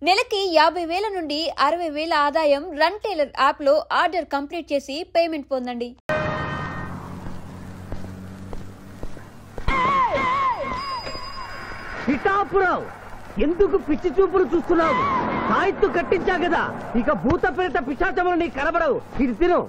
నెలకి 50,000 నుండి 60,000 ఆదాయం రన్ టైలర్ యాప్ లో ఆర్డర్ కంప్లీట్ చేసి పేమెంట్ పొందండి. పిఠాపురం ఎందుకు పిచ్చి చూపులు చూస్తున్నావు? సాయిత్తు కట్టించా కదా, ఇక భూత ప్రేత పిశాచములు నీకు కనబడవు. ఇది తిను.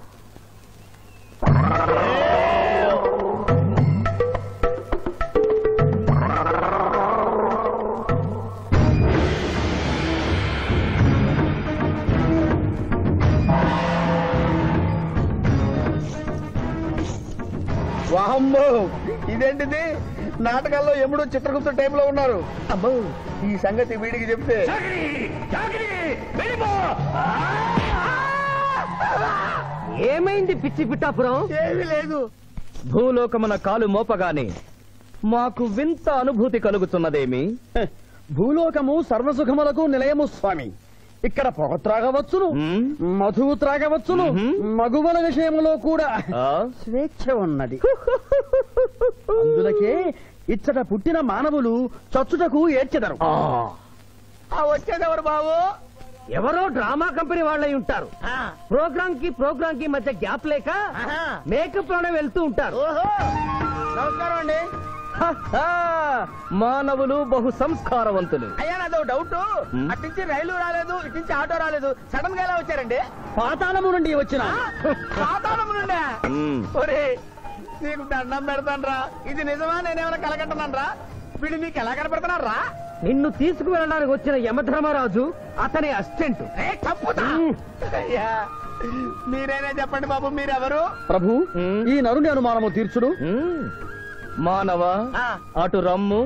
వామ్మో, ఇదేంటిది? నాటకాల్లో ఎముడు చిత్రగుప్త టైప్ లో ఉన్నారు. అమ్మో, ఈ సంగతి వీడికి చెప్తే ఏమైంది పిచ్చి పిఠాపురం? ఏమీ లేదు. భూలోకమున కాలు మోపగానే మాకు వింత అనుభూతి కలుగుతున్నదేమి? భూలోకము సర్వసుఖములకు నిలయము స్వామి. ఇక్కడ పొగ త్రాగవచ్చును, మధువు త్రాగవచ్చును, మగువల విషయంలో కూడా స్వేచ్ఛ ఉన్నది. అందులకే ఇచ్చట పుట్టిన మానవులు చచ్చుటకు ఏడ్చెదరు. వచ్చేదెవరు బాబు? ఎవరో డ్రామా కంపెనీ వాళ్ళై ఉంటారు. ప్రోగ్రామ్ కి మధ్య గ్యాప్ లేక మేకప్ లోనే వెళ్తూ ఉంటారు. నమస్కారం అండి. మానవులు బహు సంస్కారవంతులు. అయ్యా, నాదో డౌట్. అట్నుంచి రైలు రాలేదు, ఇట్నుంచి ఆటో రాలేదు, సడన్ గా ఎలా వచ్చారండి? పాతాళము నుండి వచ్చిన. పాతాళము నుండి? ఒరే, నీకు దండం పెడతానరా. ఇది నిజమా? నేనేమైనా కలగట్టనరా? వీడు నీకు ఎలా కనపడుతున్నారా? నిన్ను తీసుకువెళ్ళడానికి వచ్చిన యమధర్మరాజు అతని అసిస్టెంట్. అయ్యా, మీరైనా చెప్పండి బాబు, మీరెవరు? ప్రభు, ఈ నరుని అనుమానము తీర్చుడు. మానవ, అటు రమ్ము.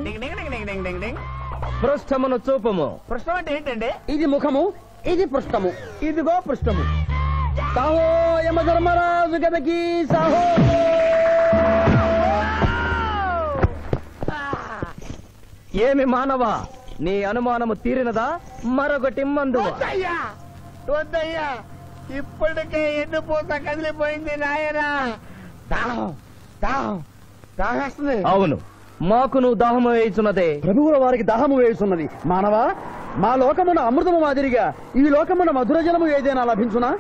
పృష్ఠమును చూపము. పృష్ఠం అంటే ఏంటండి? ఇది ముఖము, ఇది పృష్ఠము. ఇదిగో పృష్ఠము. సాహో యమధర్మరాజు గదకి సాహో. ఏమి మానవ, నీ అనుమానము తీరినదా? మరొకటి మందు. వద్దయ్యా, ఇప్పటికే ఎన్ను పూత కదిలిపోయింది నాయనా. అవును, మాకును దాహము వేయుచున్నదే. ప్రభువుల వారికి దాహము వేయుచున్నది. మానవ, మా లోకమున అమృతము మాదిరిగా ఈ లోకమున మధుర జలము ఏదైనా లభించునా?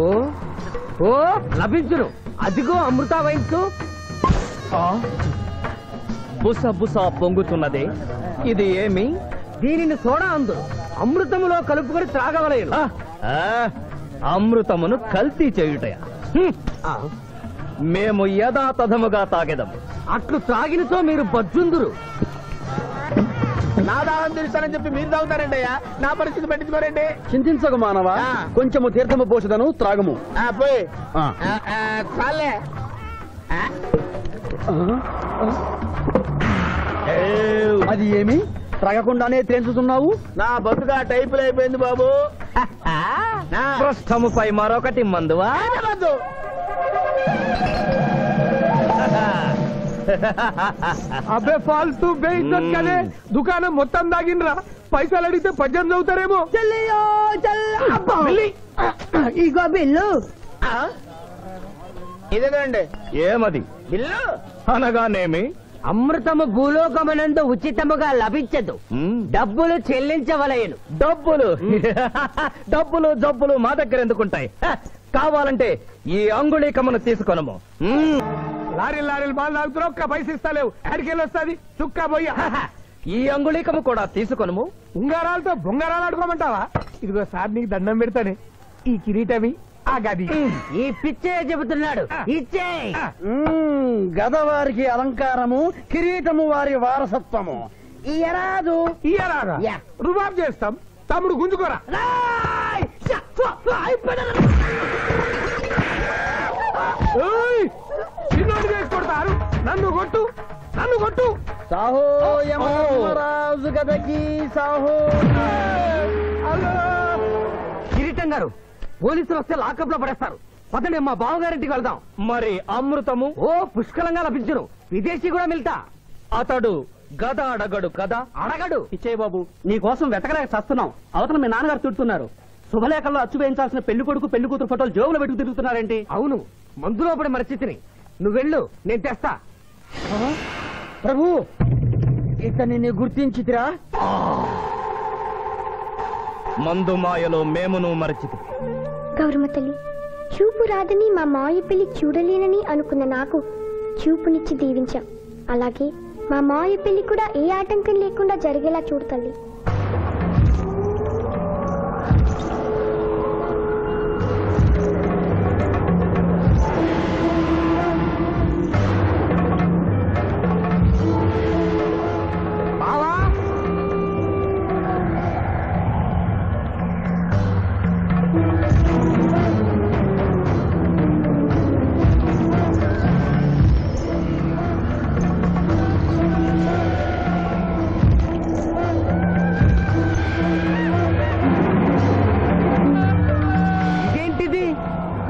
ఓ ఓ లభించును. అదిగో అమృత వయస్సు. బుస బుస పొంగుతున్నదే, ఇది ఏమి? దీనిని సోడా అందు అమృతములో కలుపుకొని త్రాగవలేను. అమృతమును కల్తీ చేయుటయా? మేము యథాతథముగా తాగెదము. అట్లు త్రాగినతో మీరు బజ్జుందురు. నా దాహం తీరుస్తానని చెప్పి మీరు తాగుతారండి అయ్యా. నా పరిస్థితి పట్టించుకోరండి. చింతించకు మానవ, కొంచెము తీర్థము పోషదను, త్రాగము. పోయి చాలే. అది ఏమి? త్రాగకుండానే తేల్చుతున్నావు? నా బతుగా టైపులు అయిపోయింది బాబు. పృష్ఠముపై మరొకటి మందువా? అబ్బే ఫాల్తూ బేయిజ్జత్ కదే. దుకాణం మొత్తం దాగినరా. పైసలు అడిగితే పద్యం చదువుతారేమో. ఇగో బిల్లు. ఇదేనండి ఏమది? బిల్లు అనగానేమి? అమృతము భూలోకమునందు ఉచితముగా లభించదు, డబ్బులు చెల్లించవలయను. డబ్బులు డబ్బులు జబ్బులు మా దగ్గర ఎందుకుంటాయి? కావాలంటే ఈ అంగుళీకమును తీసుకొనము. లారీలు బాగా తాగుతున్నావు, ఒక్క పైసలు ఇస్తలేవు. అడికెళ్ళి వస్తుంది చుక్క పోయి. ఈ అంగుళీకము కూడా తీసుకొనము. ఉంగరాలతో బొంగరాలు ఆడుకోమంటావా? ఇదిగో సార్, నీకు దండం పెడతానే. ఈ కిరీటమి, ఆ గది. ఈ పిచ్చే చెబుతున్నాడు. ఇచ్చే. గదవారికి అలంకారము, కిరీటము వారి వారసత్వము. ఇయరాదు ఇయరాదా? రుబాబ్ చేస్తాం. తమ్ముడు గుంజుకోరా. చిన్నోడు చేసి కొడతారు. నన్ను కొట్టు, నన్ను కొట్టు. సాహో యమధర్మరాజు గదకి సాహో. కిరీటం గారు, పోలీసులు వస్తే లాకప్ లో పడేస్తారు. పదండి, మా బావగారింటికి వెళ్దాం. మరి అమృతము? ఓ పుష్కలంగా లభించును. విదేశీ కూడా మిల్తా. అతడు గద అడగడు కదా? అడగడు. ఇచ్చే బాబు, నీ కోసం వెతకలేక చస్తున్నాం. అవతల మీ నాన్నగారు తిడుతున్నారు. శుభలేఖల్లో అచ్చు వేయించాల్సిన పెళ్లి కొడుకు పెళ్లి కూతురు ఫోటోలు జోబులు పెట్టుకు తిరుగుతున్నారేంటి? అవును, మందులో పడి మరచితిని. నువ్వెళ్ళు, నేను తెస్తా. ప్రభు, ఇతన్ని గుర్తించితిరా? మందు మాయలో మేమును మరచితి. గౌరమ్మ తల్లి, చూపు రాదని మా మాయ పెళ్లి చూడలేనని అనుకున్న నాకు చూపునిచ్చి దీవించాం. అలాగే మా మాయ పెళ్లి కూడా ఏ ఆటంకం లేకుండా జరిగేలా చూడు తల్లి.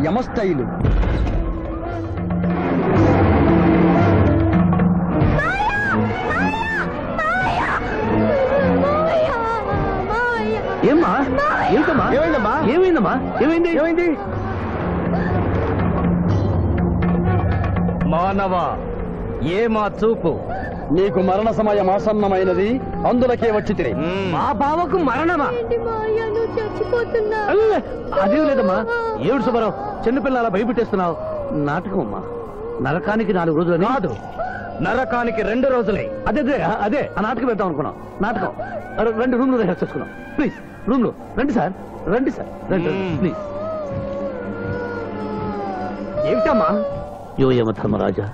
యమస్టైలు. ఏమ్మా? ఏంటమ్మా? ఏమైందమ్మా? ఏమైందమ్మా? ఏమైంది? ఏమైంది? మానవ ఏ మా చూపు నీకు మరణ సమయం ఆసన్నమైనది, అందులకే వచ్చి తిరిగి. మా బావకు మరణమా? చచ్చిపోతున్నా. అదేం లేదమ్మా. ఏడు సుబ్బారావు, చిన్నపిల్ల అలా భయపెట్టేస్తున్నావు. నాటకం అమ్మా. నరకానికి 4 రోజులు కాదు, నరకానికి 2 రోజులే. అదే అదే అదే ఆ నాటకం పెడతాం అనుకున్నాం. నాటకం 2 రూమ్లు రిహార్స్ చేసుకున్నాం. ప్లీజ్ రూమ్ లో రండి సార్, రండి సార్, రండి ప్లీజ్. ఏమిటమ్మా? యోయమ ధర్మరాజా,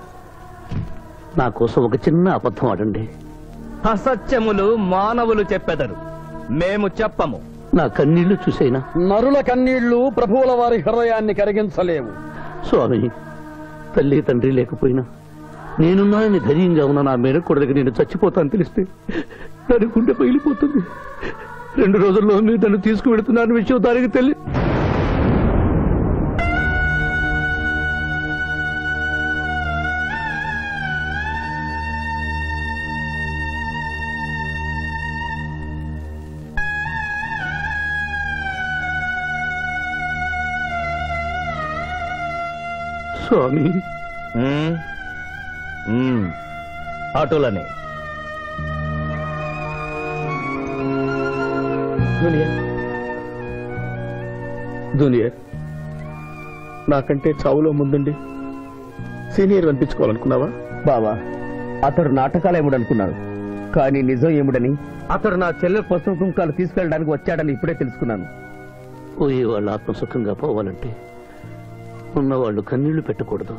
నా కోసం ఒక చిన్న అబద్ధం ఆడండి. అసత్యములు మానవులు చెప్పెదరు, మేము చెప్పము. నా కన్నీళ్లు చూసేనా? నరుల కన్నీళ్లు ప్రభువుల వారి హృదయాన్ని కరిగించలేవు. స్వామి, తల్లి తండ్రి లేకపోయినా నేనున్నానని ధైర్యంగా ఉన్న నా మేనకోడలికి నేను చచ్చిపోతాను తెలిస్తే దాని గుండె పగిలిపోతుంది. 2 రోజుల్లో మీరు నన్ను తీసుకువెడుతున్నాను విషయం దానికి తెలియదు. స్వామి, అటులనే జూనియర్, నాకంటే చావులో ముందుండి సీనియర్ అనిపించుకోవాలనుకున్నావా? బావా, అతడు నాటకాలు ఏముడనుకున్నాడు, కానీ నిజం ఏముడని అతడు నా చెల్లె పసుపు కుంకాలు తీసుకెళ్ళడానికి వచ్చాడని ఇప్పుడే తెలుసుకున్నాను. పోయే వాళ్ళు ఆత్మసుఖంగా పోవాలంటే ఉన్నవాళ్ళు కన్నీళ్లు పెట్టకూడదు.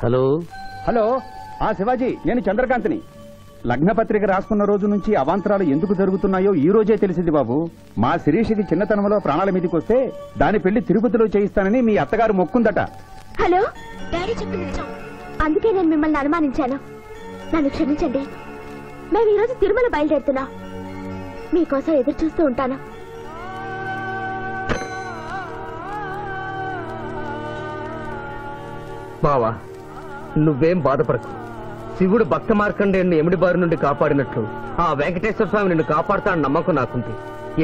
హలో హలో, శివాజీ, నేను చంద్రకాంత్ని. లగ్నపత్రిక రాసుకున్న రోజు నుంచి అవాంతరాలు ఎందుకు జరుగుతున్నాయో ఈ రోజే తెలిసింది బాబు. మా శిరీషకి చిన్నతనంలో ప్రాణాల మీదకి వస్తే దాని పెళ్లి తిరుపతిలో చేయిస్తానని మీ అత్తగారు మొక్కుందట. హలో, డాడీ చెప్పింది నిజం. అందుకే నేను మిమ్మల్ని అనుమానించాను. నన్ను క్షమించండి. మేము ఈరోజు తిరుమల బయలుదేరుతున్నా. మీకోసం ఎదురు చూస్తూ ఉంటాను. బావా, నువ్వేం బాధపడకు. శివుడు భక్త మార్కండేయుని ఎమిడి బారి నుండి కాపాడినట్లు ఆ వెంకటేశ్వర స్వామి నిన్ను కాపాడుతాడని నమ్మకం నాకుంది.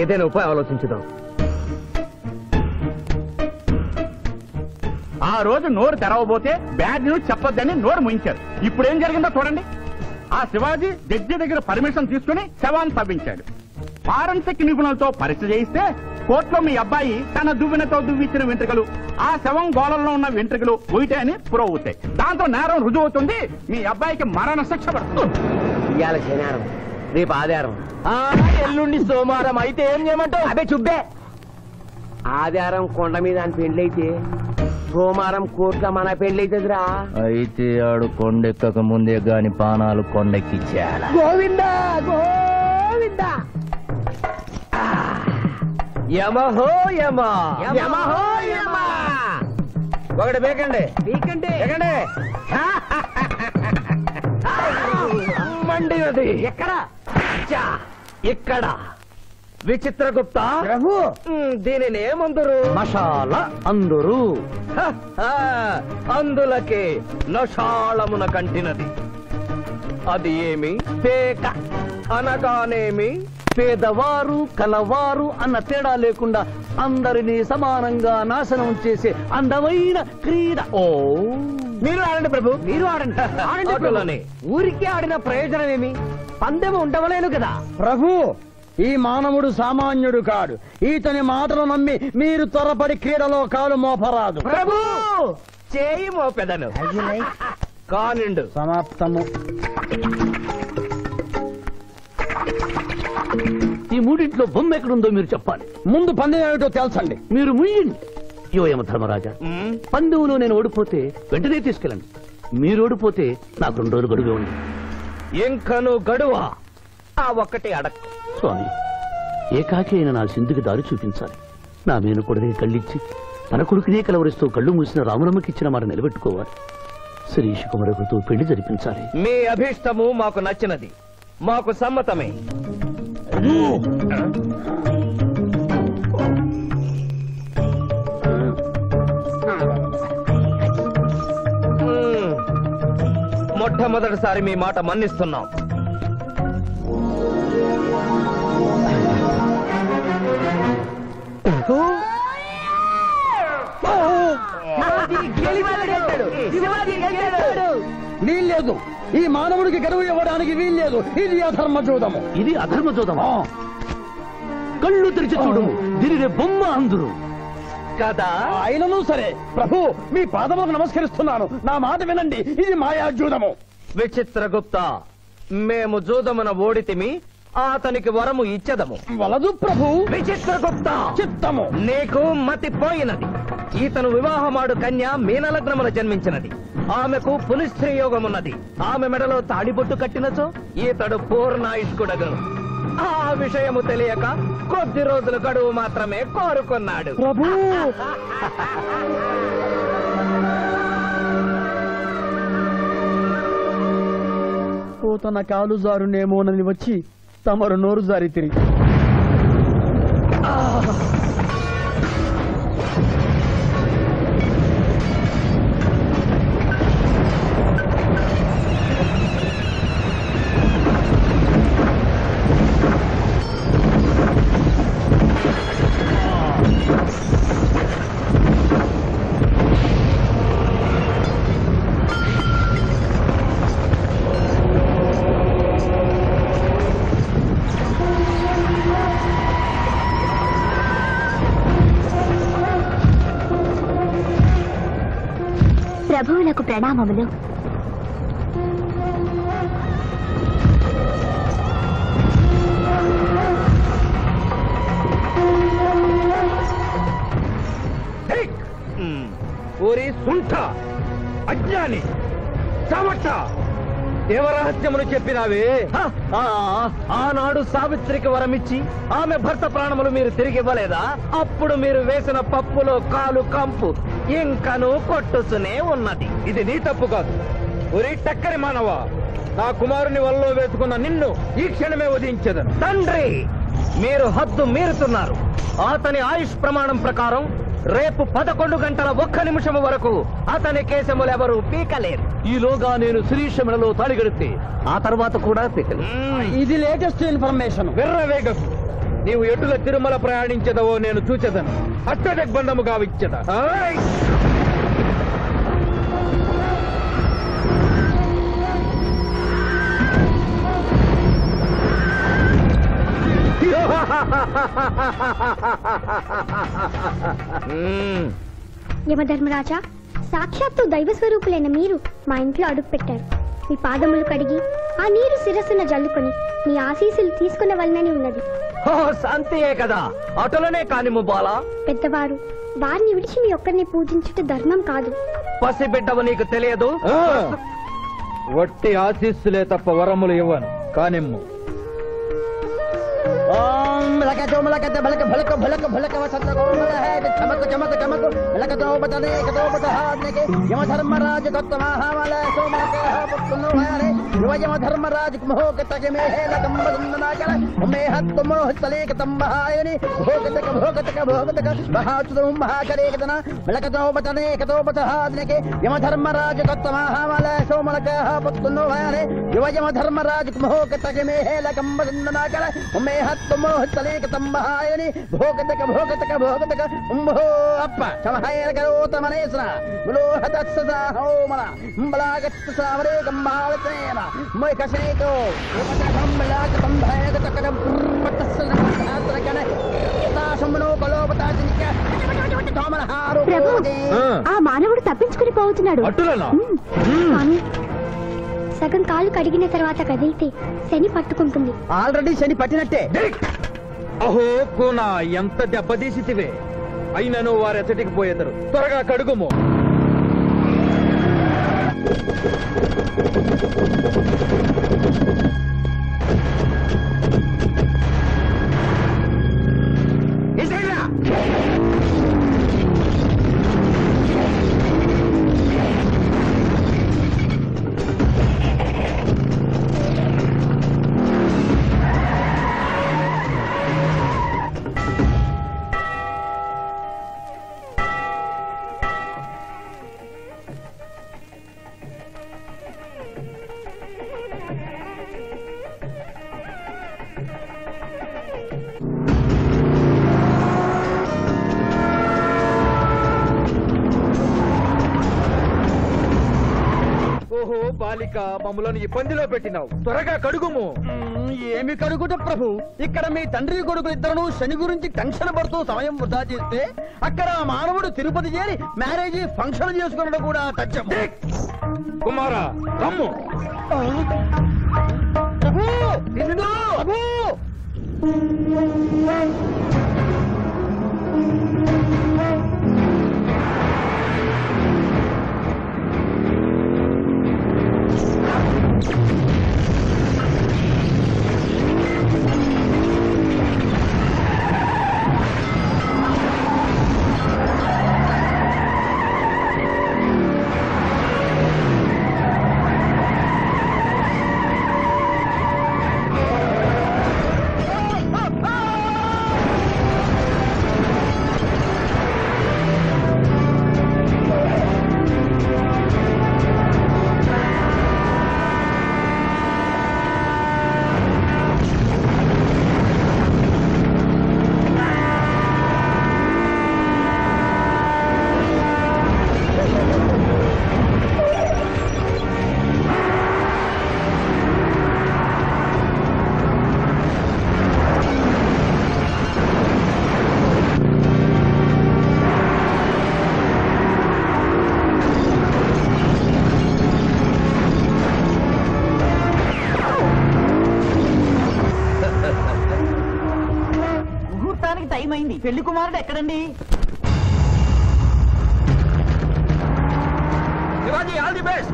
ఏదైనా ఉపాయం ఆలోచించుదాం. ఆ రోజు నోరు తెరవబోతే బ్యాడ్ న్యూస్ చెప్పొద్దని నోరు ముయించారు. ఇప్పుడు ఏం జరిగిందో చూడండి. ఆ శివాజీ జడ్జి దగ్గర పర్మిషన్ తీసుకుని శవాన్ని తవ్వించాడు. ఫారెన్సిక్ నిపుణులతో పరీక్ష చేయిస్తే కోర్టులో మీ అబ్బాయి తన దువ్వెనతో దువ్విచ్చిన వెంట్రుకలు, ఆ శవం గోళంలో ఉన్న వెంట్రుకలు ఒకటే అని ప్రూవ్ అవుతాయి. దాంతో నేరం రుజువు అవుతుంది. మీ అబ్బాయికి మరణ శిక్ష పడుతుంది. ఇవాళ శనివారం, రేపు ఆదివారం, ఎల్లుండి సోమవారం. అయితే ఏం చేయమంటావు? అదే చుబ్బే. ఆదివారం కొండ మీద అని పెండ్లైతే సోమవారం కోట్ల మన పెండ్లైతుందిరా. అయితే ఆడు కొండెక్కక ముందే గాని పానాలు కొండెక్కిచ్చేయాల. గోవిందా గోవిందా. యమహో యమ, యమహో యమ. ఒకటి బేకండి, బీకండి. బేకండి. మండినది ఎక్కడ? ఇక్కడ. విచిత్రగుప్త, ప్రభు, దీనిని ఏమందరు? మసాల అందరూ. అందులకే నషాళమున కంటినది. అది ఏమి? పేక అనగానేమి? పేదవారు కలవారు అన్న తేడా లేకుండా అందరినీ సమానంగా నాశనం చేసే అందమైన క్రీడ. ఓ మీరు ఆడండి ప్రభు, మీరు ఆడండి. ఆటలోనే. ఊరికే ఆడిన ప్రయోజనం ఏమి? పందెం ఉండవలేను కదా ప్రభు, ఈ మానవుడు సామాన్యుడు కాడు. ఈతని మాటలు నమ్మి మీరు త్వరపడి క్రీడలో కాలు మోపరాదు. ప్రభు చేయి మోపెదను. కానిండు. సమాప్తము. ఈ మూడింట్లో బొమ్మ ఎక్కడుందో మీరు చెప్పాలి. ముందు పందెం ఏమిటో తెలుసండి. మీరు ముయ్యండి. యోయమ ధర్మరాజా, పందెంలో నేను ఓడిపోతే వెంటనే తీసుకెళ్ళండి. మీరు ఓడిపోతే నాకు 2 రోజులు గడువే ఉంది. ఇంకను గడువా? ఆ ఒక్కటి అడక్ స్వామి, ఏకాకి అయిన నా సింధుకి దారి చూపించాలి. నా మేను కొడుకుని కళ్ళిచ్చి తన కొడుకునే కలవరిస్తూ కళ్ళు మూసిన రామరమ్మకిచ్చిన మాట నిలబెట్టుకోవాలి. శిరీష్ కుమారుడితో పెళ్లి జరిపించాలి. మీ అభీష్టము మాకు నచ్చినది, మాకు సమ్మతమే. మొట్టమొదటిసారి మీ మాట మన్నిస్తున్నాం. వీల్లేదు. ఈ మానవుడికి గడువు ఇవ్వడానికి వీల్లేదు. ఇది అధర్మ జూదము. ఇది అధర్మ జోదమా? కళ్ళు తెరిచి చూడము, దీనినే బొమ్మ అందురు కదా. అయినను సరే ప్రభు, మీ పాదములకు నమస్కరిస్తున్నాను. నా మాట వినండి. ఇది మాయా జూదము. విచిత్రగుప్త, మేము జూదమున ఓడితిమి, అతనికి వరము ఇచ్చదము. వలదు ప్రభు. విచిత్రగుప్త, చిత్తము. నీకు మతి పోయినది. ఈతను వివాహమాడు కన్య మీనలగ్నమున జన్మించినది. ఆమెకు పునిస్త్రీ యోగమున్నది. ఆమె మెడలో తాడిబొట్టు కట్టినచో ఈతడు పూర్ణాయుష్కుడగను. ఆ విషయము తెలియక కొద్ది రోజుల గడువు మాత్రమే కోరుకున్నాడు. ప్రభు, తన కాలు జారునేమోనని వచ్చి తమరు నోరు జారి తిరిగి ప్రభువులకు ప్రణామములు. ఓరి సుంఠ, అజ్ఞాని, చమట, దేవరహస్యమును చెప్పినావే. ఆనాడు సావిత్రికి వరమిచ్చి ఆమె భర్త ప్రాణములు మీరు తిరిగి ఇవ్వలేదా? అప్పుడు మీరు వేసిన పప్పులో కాలు కంపు ఇంకను కొట్టుతూనే ఉన్నది. ఇది నీ తప్పు కాదు. ఒరి టక్కరి మానవ, నా కుమారుని వల్లో వేసుకున్న నిన్ను ఈ క్షణమే వధించదను. తండ్రి, మీరు హద్దు మీరుతున్నారు. అతని ఆయుష్ ప్రమాణం ప్రకారం రేపు 11 గంటల 1 నిమిషం వరకు అతని కేశములెవరూ పీకలేరు. ఈలోగా నేను శిరీష మెడలో తాళిగడితే ఆ తర్వాత కూడా పీకలేదు. ఇది లేటెస్ట్ ఇన్ఫర్మేషన్. వెర్రవేగం. నీవు ఎటుల తిరుమల ప్రయాణించదవో నేను చూచెదను. అష్టదిగ్బంధము గావిచ్చద. యమధర్మరాజా, సాక్షాత్తు దైవ స్వరూపులైన మీరు మా ఇంట్లో అడుగు పెట్టారు. మీ పాదములు కడిగి ఆ నీరు శిరస్సున జల్లుకొని మీ ఆశీస్సులు తీసుకునవలనని ఉన్నది. శాంతియే కదా, అటులనే కానిము బాలా. పెద్దవారు, వారిని విడిచి మీ ఒక్కరిని పూజించుట ధర్మం కాదు. పసిబిడ్డవు నీకు తెలియదు. వట్టి ఆశీస్సులే తప్ప వరములు ఇవ్వను. కానిమ్ము. యమధర్మరాజు యువజమ ధర్మరాజు మోహతలేకతంబహాయని భోగతక భోగతక భోగతక మహాచుతం మహాకరేకతన మలకతోపతనేకతోపతహాదినకే యమధర్మరాజు తత్తమహామల సోమలక పుత్తును వాయని యువజమ ధర్మరాజు మోహతక మేహేలకంబనాకల మోహతలేకతంబహాయని భోగతక భోగతక భోగతక ఉంభో అప్ప సమహేరకరోతమనేశ్వర ములోహతత్సదా హోమల అంబలాగత్త సావరే గంబావతేన మొయకసేతో ఆ మానవుడు తప్పించుకుని పోతున్నాడు. స్వామి, సగం కాలు కడిగిన తర్వాత కదిలితే శని పట్టుకుంటుంది. ఆల్రెడీ శని పట్టినట్టే. అహో కోనా ఎంత దెబ్బతీసితివే, అయినను వారెచ్చటికి పోయేదరు. త్వరగా కడుగుము. ఓహో బాలిక, మమ్మలను ఈ పందిలో పెట్టినావు. త్వరగా కడుగుము. ఏమి కడుగుట ప్రభు, ఇక్కడ మీ తండ్రి కొడుకు ఇద్దరు శని గురించి టెన్షన్ పడుతూ సమయం వృధా చేస్తే అక్కడ మానవుడు తిరుపతి చేరి మ్యారేజ్ ఫంక్షన్ చేసుకున్నట్టు కూడా తచ్చం. కుమారా రమ్ము. ప్రభు ఇదిగో ప్రభు. టైం అయింది. పెళ్లి కుమారుడు ఎక్కడండి? Shivaji all the best.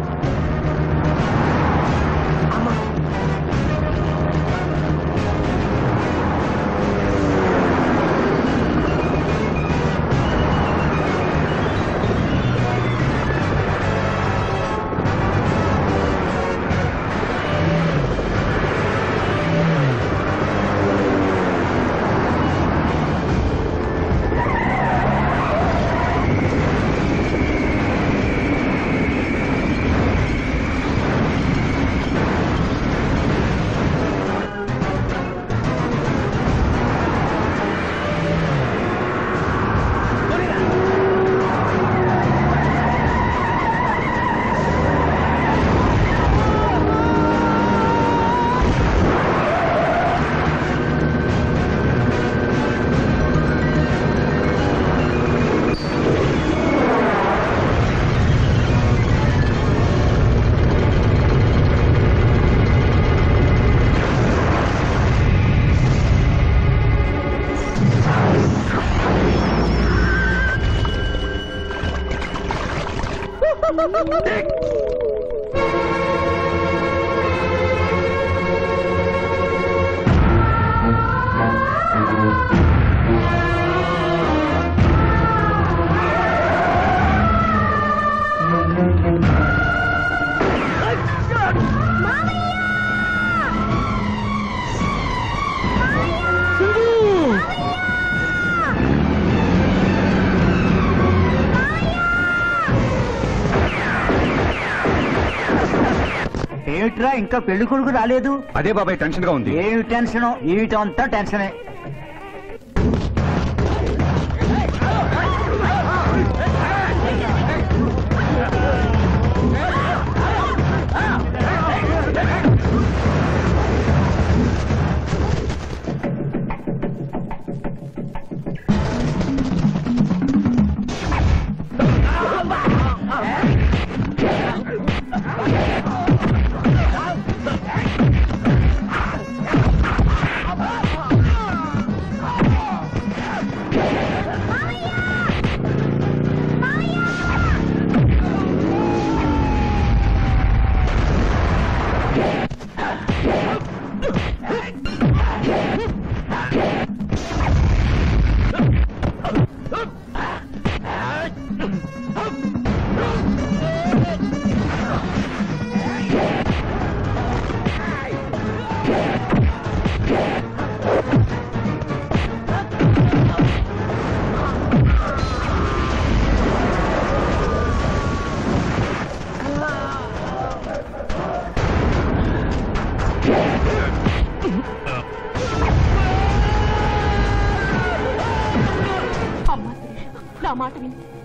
ఏమిట్రా ఇంకా పెళ్లి కొడుకు రాలేదు? అదే బాబాయ్ టెన్షన్ గా ఉంది. ఏమి టెన్షన్? ఏమిటంతా టెన్షనే.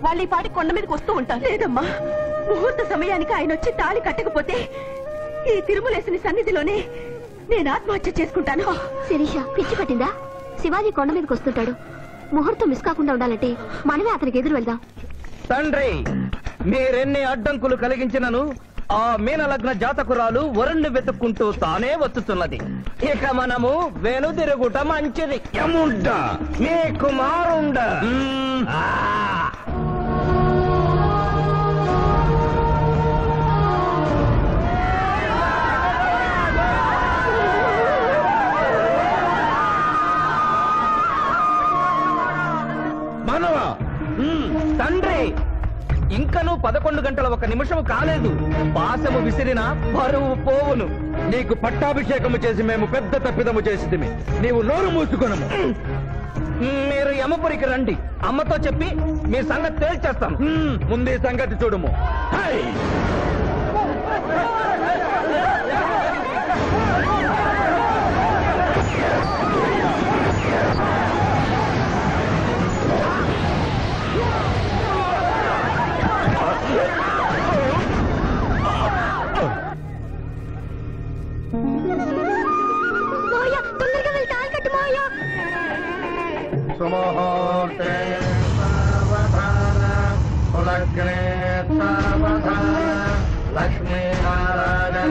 వాళ్ళు ఈ పాటి కొండ మీదకి వస్తూ ఉంటారు. లేదమ్మా, ముహూర్త సమయానికి ఆయన వచ్చి తాళి కట్టకపోతే ఈ తిరుమలేసిన సన్నిధిలోనే నేను ఆత్మహత్య చేసుకుంటాను. శిరీష పిచ్చి పట్టిందా? శివాజీ కొండ మీదకి వస్తుంటాడు. ముహూర్తం మిస్ కాకుండా ఉండాలంటే మనమే అతనికి ఎదురు వెళ్దాం. తండ్రి, మీరెన్ని అడ్డంకులు కలిగించినను ఆ మీనలగ్న జాతకురాలు వరుణ్ణి వెతుక్కుంటూ తానే వచ్చుతున్నది. ఇక మనము వెనుదిరుగుట మంచిది. యముండా మీ కుమారుండా. మనవా తండ్రి, ఇంకనూ 11 గంటల 1 నిమిషం కాలేదు. పాశము విసిరిన పరువు పోవును. నీకు పట్టాభిషేకము చేసి మేము పెద్ద తప్పిదము చేసిదిమి. నీవు నోరు మూసుకొనము. మీరు యమపురికి రండి. అమ్మతో చెప్పి మీ సంగతి తేల్చేస్తాను. ముందు ఈ సంగతి చూడుము. తొందరగా వెళ్ళి తాళి కట్టు మాయా. సుముహూర్తే సావధాన కులగ్నే సావధాన లక్ష్మీనారాయణ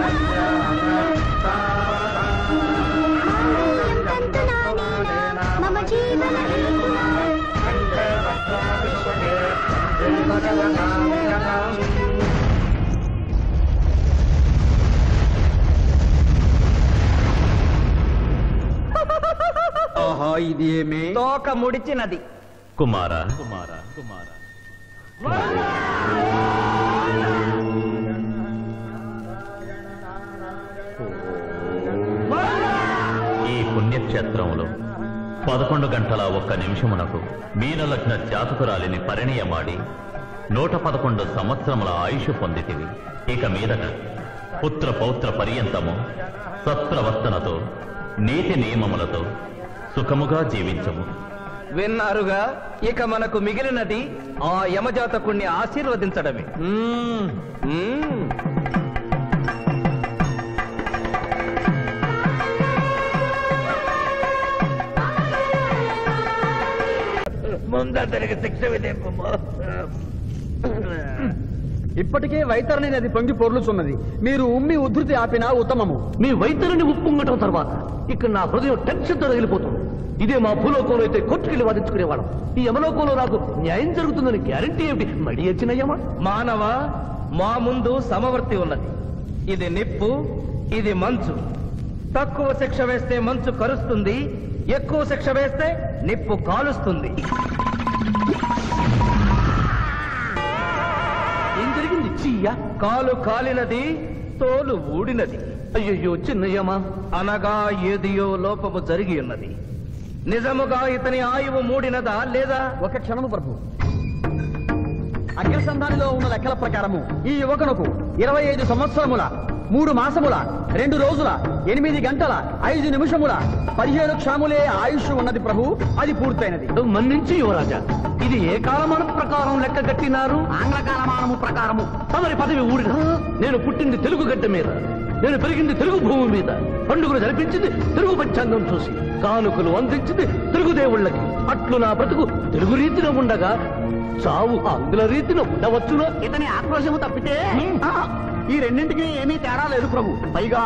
మమ జీవన ఆహా, ఇది ఏమి? తోక ముడిచినది. కుమారా, ఈ పుణ్యక్షేత్రంలో 11 గంటల 1 నిమిషమునకు మీనలగ్న జాతకురాలిని పరిణయమాడి 111 సంవత్సరముల ఆయుష్ పొందితివి. ఇక మీదట పుత్ర పౌత్ర పర్యంతము సత్ప్రవర్తనతో నీతి నియమములతో సుఖముగా జీవించము. విన్నారుగా, ఇక మనకు మిగిలినది ఆ యమజాతకుణ్ణి ఆశీర్వదించడమే. ముందరికి శిక్ష విధింపు. ఇప్పటికే వైతరణి నది పొంగి పొర్లుచున్నది. మీరు ఉమ్మి ఉధృతి ఆపినా ఉత్తమము. మీ వైద్యుని ఉప్పొంగటం తర్వాత ఇక్కడ నా హృదయం టెన్షన్ తో రగిలిపోతుంది. ఇదే మా భూలోకంలో అయితే కోర్టుకెళ్ళి వాదించుకునేవాళ్ళం. ఈ యమలోకంలో నాకు న్యాయం జరుగుతుందని గ్యారంటీ ఏమిటి? మడి వచ్చినయ్యమా? మానవ, మా ముందు సమవర్తి ఉన్నది. ఇది నిప్పు, ఇది మంచు. తక్కువ శిక్ష వేస్తే మంచు కరుస్తుంది, ఎక్కువ శిక్ష వేస్తే నిప్పు కాలుస్తుంది. ఏం జరిగింది? చీయ కాలు కాలినది, తోలు ఊడినది. అయ్యయ్యో చిన్నయ్యమా, అనగా ఏదియో లోపము జరిగి ఉన్నది. నిజముగా ఇతని ఆయువు మూడినదా లేదా? ఒక క్షణము ప్రభు. అగ్రసంధానిలో ఉన్న లెక్కల ప్రకారము ఈ యువకునకు 25 సంవత్సరముల 3 మాసముల 2 రోజుల 8 గంటల 5 నిమిషముల 15 క్షణములే ఆయుష్ ఉన్నది ప్రభు. అది పూర్తయినది. మన్నించి యువరాజా, ఇది ఏ కాలమానం ప్రకారం లెక్క కట్టినారు? ఆంగ్ల కాలమానము ప్రకారము. తమరి పదవి ఊడిన నేను పుట్టింది తెలుగు గడ్డ మీద, నేను పెరిగింది తెలుగు భూమి మీద, పండుగలు జరిపించింది తెలుగు పంచాంగం చూసి, కానుకలు అందించింది తెలుగు దేవుళ్ళకి. అట్లు నా బ్రతుకు తెలుగు రీతిలో ఉండగా చావు ఆంగ్ల రీతిలో ఉండవచ్చునో? ఇతని ఆక్రోశము తప్పితే ఈ రెండింటికి ఏమీ తేడా లేదు ప్రభు. పైగా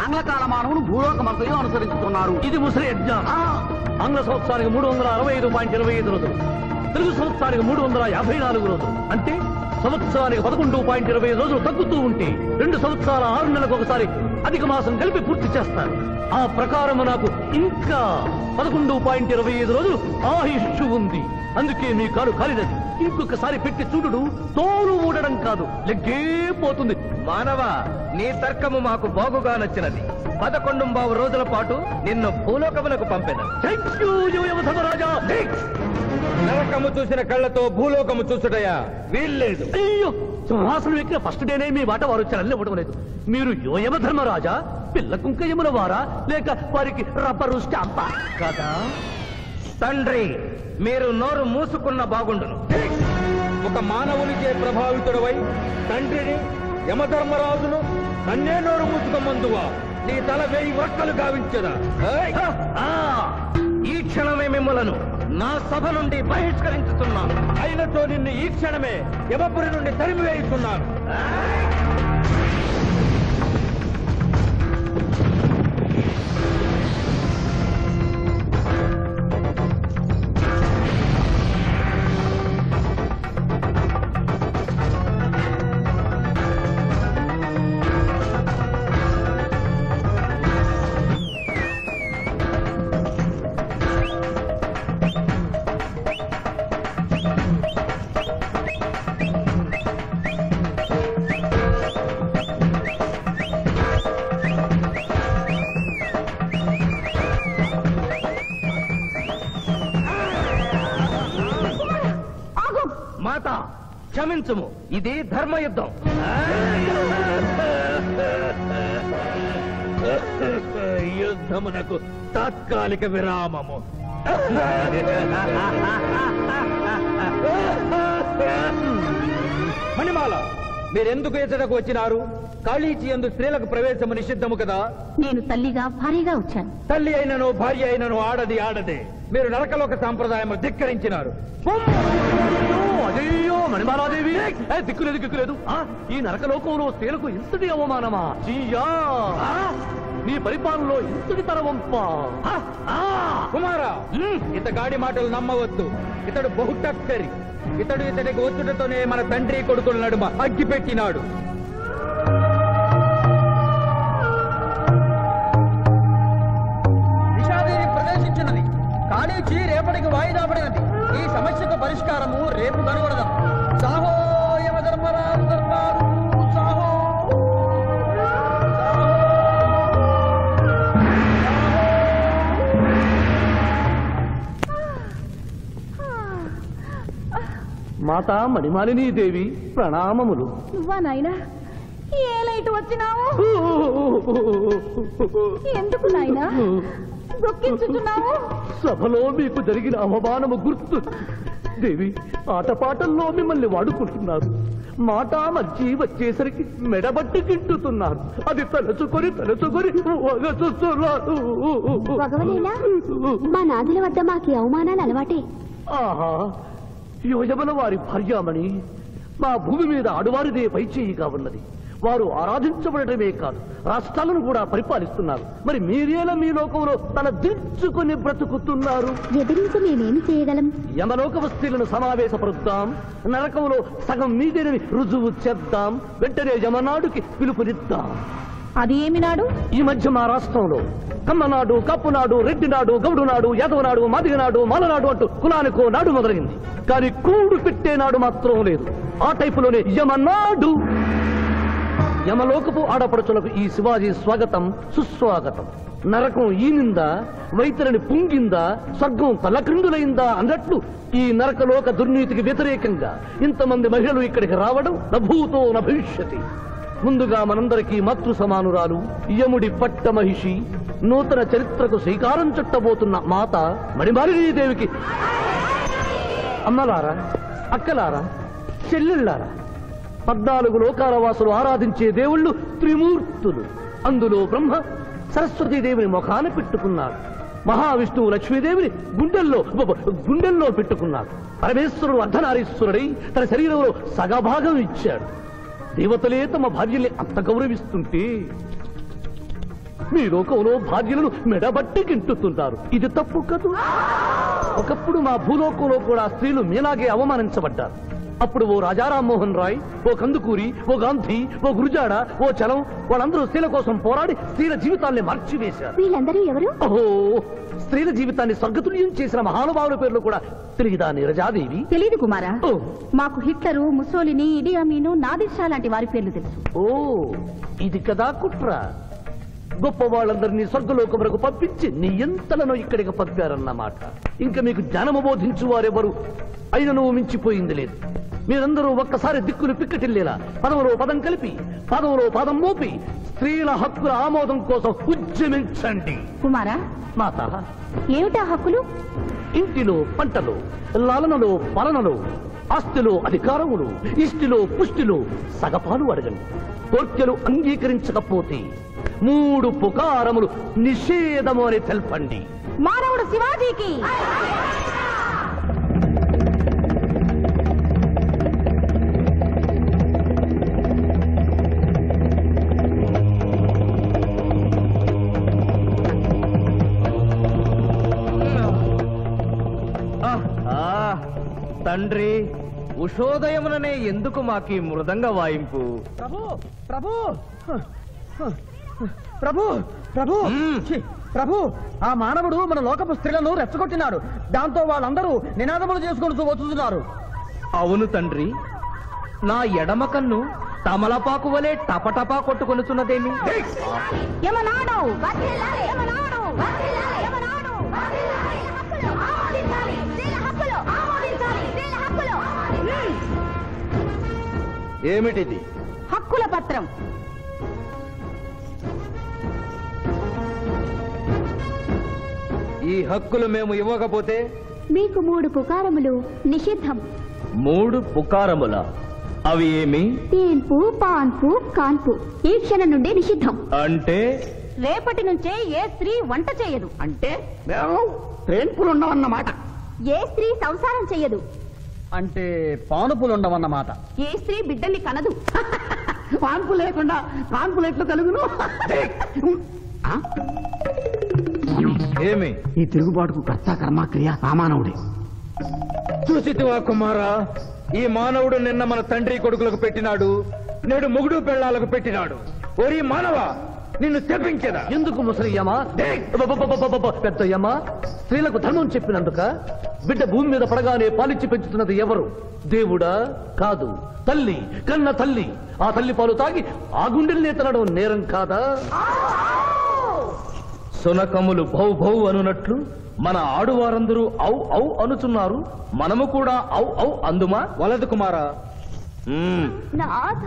ఆంగ్ల కాలమానమును భూలోకమంతయు అనుసరిస్తున్నారు. ఇది ముసలి యజ్ఞం. ఆంగ్ల సంవత్సరానికి 365.25 రోజులు, తెలుగు సంవత్సరానికి 354 రోజులు. అంటే సంవత్సరానికి 11.25 రోజులు తగ్గుతూ ఉంటే 2 సంవత్సరాల 6 నెలలకు ఒకసారి అధిక మాసం కలిపి పూర్తి చేస్తారు. ఆ ప్రకారము నాకు ఇంకా 11.25 రోజులు ఆయుష్షు ఉంది. అందుకే మీ కాలు కాలినది. ఇంకొకసారి పెట్టి చూడు, తోలు ఊడడం కాదు, లెగ్గే పోతుంది. మానవ, నీ తర్కము మాకు బాగుగా నచ్చినది. 11 రోజుల పాటు నిన్ను భూలోకములకు పంపెద. నరకము చూసిన కళ్ళతో భూలోకము చూసుటయా వీల్లేదు. అయ్యో, సింహాసనం ఎక్కిన ఫస్ట్ డేనే మీ మాట వారు వచ్చారని ఇవ్వడం లేదు. మీరు యోయమ ధర్మరాజా, పిల్ల కుంక యముల వారా, లేక వారికి రబ్బరు స్టాంపా కదా? తండ్రి, మీరు నోరు మూసుకున్న బాగుండును. ఒక మానవునికే ప్రభావితుడవై తండ్రిని, యమధర్మరాజును నన్నే నోరు మూసుకోమందువా? నీ తల 1000 వక్కలు గావించదా? ఈ క్షణమే మిమ్మలను నా సభ నుండి బహిష్కరించుతున్నాను. అయినతో నిన్ను ఈ క్షణమే యమపురి నుండి తరిమివేయుతున్నాను. మాత, క్షమించుము, ఇది ధర్మయుద్ధం. యుద్ధమునకు తాత్కాలిక విరామము. మణిమాల, మీరెందుకు ఎచ్చటకు వచ్చినారు? కాళీచి యందు స్త్రీలకు ప్రవేశము నిషిద్ధము కదా? నేను తల్లిగా భారీగా వచ్చాను. తల్లి అయినను భార్య అయినను ఆడది ఆడదే. మీరు నరకలోక సాంప్రదాయము ధిక్కరించినారు. అయ్యో మణిమాలాదేవి, దిక్కులేదు దిక్కులేదు. ఈ నరకలోకంలో స్త్రీలకు ఇంతటి అవమానమా? నీ పరిపాలనలో ఇంతటి తరవంపా? కుమారా, ఇతగాడి మాటలు నమ్మవద్దు. ఇతడు బహుటక్కరి. ఇతడికి వచ్చుటతోనే మన తండ్రి కొడుకుల నడుమ అగ్గి పెట్టినాడు. నిషాదేవి ప్రవేశించినది. కాళీచి రేపటికి వాయిదా పడినది. ఈ సమస్యకు పరిష్కారము రేపు కనుగొడదాం. సాహో యమధర్మరాజు దర్బారు, సాహో. మాతా మణిమాలినీ దేవి, ప్రణామములు. నువ్వా నాయనా? ఏ లైట్ వచ్చినావు? ఎందుకు నాయనా దుఃఖించుచున్నావు? సభలో మీకు జరిగిన అవమానము గుర్తు. దేవి, ఆటపాటల్లో మిమ్మల్ని వాడుకుంటున్నారు. మాట మర్చి వచ్చేసరికి మెడబట్టి గిట్టుతున్నారు. అది తలుచుకొని భగవనేలా మా నాదుల వద్ద మాకి అవమానాలు అలవాటే. ఆహా, యోజమల వారి భార్యామణి మా భూమి మీద ఆడువారిదే పైచేయిగా ఉన్నది. వారు ఆరాధించబడటమే కాదు, రాష్ట్రాలను కూడా పరిపాలిస్తున్నారు. మరి మీరేలా మీ లోకంలో తల దించుకుని బ్రతుకుతున్నారు? ఎదిరించి మేమేమి చేయగలం? యమలోక వస్తువులను సమావేశపరుద్దాం, నరకంలో సగం మీదేనని రుజువు చేద్దాం. వెంటనే యమనాడుకి పిలుపునిద్దాం. అది ఏమి నాడు? ఈ మధ్య మా రాష్ట్రంలో కమ్మనాడు, కప్పునాడు, రెడ్డినాడు, గౌడునాడు, యాదవనాడు, మాదిగనాడు, మాలనాడు అంటూ కులానికో నాడు మొదలైంది. కానీ కూడు పెట్టే నాడు మాత్రం లేదు. ఆ టైపులోనే యమనాడు. యమలోకపు ఆడపడుచులకు ఈ శివాజీ స్వాగతం సుస్వాగతం. నరకం ఈనిందా, వైతరిని పుంగిందా, స్వర్గం తలక్రిందులైందా అన్నట్లు ఈ నరకలోక దుర్నీతికి వ్యతిరేకంగా ఇంతమంది మహిళలు ఇక్కడికి రావడం నభూతో నభవిష్యతి. ముందుగా మనందరికీ మాతృ సమానురాలు యముడి పట్ట మహిషి నూతన చరిత్రకు శ్రీకారం చుట్టబోతున్న మాత మణిమాలినీదేవికి అమ్మలారా, అక్కలారా, చెల్లెళ్ళారా, 14 లోకాల వాసులు ఆరాధించే దేవుళ్ళు త్రిమూర్తులు. అందులో బ్రహ్మ సరస్వతీదేవిని ముఖాన పెట్టుకున్నాడు. మహావిష్ణువు లక్ష్మీదేవిని గుండెల్లో పెట్టుకున్నాడు. పరమేశ్వరుడు అర్ధనారీశ్వరుడై తన శరీరంలో సగభాగం ఇచ్చాడు. దేవతలే తమ భార్యల్ని అంత గౌరవిస్తుంటే మీ లోకంలో భార్యలను మెడబట్టి గింటుతుంటారు. ఇది తప్పు కదూ. ఒకప్పుడు మా భూలోకంలో కూడా స్త్రీలు మీలాగే అవమానించబడ్డారు. అప్పుడు ఓ రాజా రామ్మోహన్ రాయ్, ఓ కందుకూరి, ఓ గాంధీ, ఓ గురుజాడ, ఓ చలం వాళ్ళందరూ స్త్రీల కోసం పోరాడి స్త్రీల జీవితాల్ని మార్చివేశారు. వీళ్ళందరూ ఎవరు? ఓహో, స్త్రీల జీవితాన్ని స్వర్గతుల్యం చేసిన మహానుభావుల పేర్లు కూడా తెలియదా నీరజాదేవి? తెలీదు కుమారా. మాకు హిట్లరు, ముసోలిని, ఇడి అమీను, నాదిర్ షా లాంటి వారి పేర్లు తెలుసు. ఓ, ఇది కదా కుట్ర. గొప్ప వాళ్ళందరినీ స్వర్గలోకములకు పంపించి నీ ఎంతలను ఇక్కడికి పంపారన్నమాట. ఇంకా మీకు జ్ఞానము బోధించు వారెవరు అయినను మించిపోయింది లేదు. మీరందరూ ఒక్కసారి దిక్కులు పిక్కటిల్లేలా పదములో పదం కలిపి పదములో పదం మోపి స్త్రీల హక్కుల ఆమోదం కోసం ఉద్యమించండి. కుమారా, మాత, ఏమిటా హక్కులు? ఇంటిలో పంటలు, లాలనలో పాలనలో, ఆస్తిలో అధికారములు, ఇష్టిలో పుష్టిలో సగపాలు అడగండి. కోర్కెలు అంగీకరించకపోతే 3 పుకారములు నిషేధము అని తెల్పండి. మానవుడు శివాజీకి. తండ్రి, ఉషోదయముననే ఎందుకు మాకీ మృదంగ వాయింపు? ప్రభు ప్రభు ప్రభు ప్రభు ప్రభు ఆ మానవుడు మన లోకపు స్త్రీలను రెచ్చగొట్టినాడు. దాంతో వాళ్ళందరూ నినాదములు చేసుకుంటూ వస్తున్నారు. అవును తండ్రి, నా ఎడమ కన్ను తమలపాకు వలె టపటపా కొట్టుకొనుచున్నదేమి? ఏమిటిది? హక్కుల పత్రం. ఈ హక్కులు మేము ఇవ్వకపోతే మీకు 3 పుకారములు నిషిద్ధం. 3 పుకారముల? అవి ఏమి? తేన్పు, పాన్పు, కాన్పు ఈ క్షణం నుండి నిషిద్ధం. అంటే రేపటి నుంచే ఏ స్త్రీ వంట చేయదు. అంటే ట్రేన్పులు ఉండవన్నమాట. ఏ స్త్రీ సంసారం చెయ్యదు. అంటే పానుపులు ఉండవన్నమాట. ఏ స్త్రీ బిడ్డల్ని కనదు. పాన్పు లేకుండా పాన్పులు ఎట్లు కలుగును? ఏమి? ఈ తిరుగుబాటుకు కర్త కర్మ క్రియ సామానవుడే. చూసితివా కుమారా, ఈ మానవుడు నిన్న మన తండ్రి కొడుకులకు పెట్టినాడు, నేడు మొగుడు పెళ్ళాలకు పెట్టినాడు. ఓరి మానవ, నిన్ను తెప్పించదా? ఎందుకు ముసలియమా, పెద్దయ్యమా? స్త్రీలకు ధర్మం చెప్పినందుక? బిడ్డ భూమి మీద పడగానే పాలిచ్చి పెంచుతున్నది ఎవరు? దేవుడా? కాదు, తల్లి, కన్న తల్లి. ఆ తల్లి పాలు తాగి ఆ గుండెల్ని తినడం నేరం కాదా? సునకములు భౌ భౌ అనునట్లు మన ఆడువారందరూ ఔ ఔ అనుచున్నారు. మనము కూడా ఔ ఔ అందుమా? వలదు కుమారా. నాథ,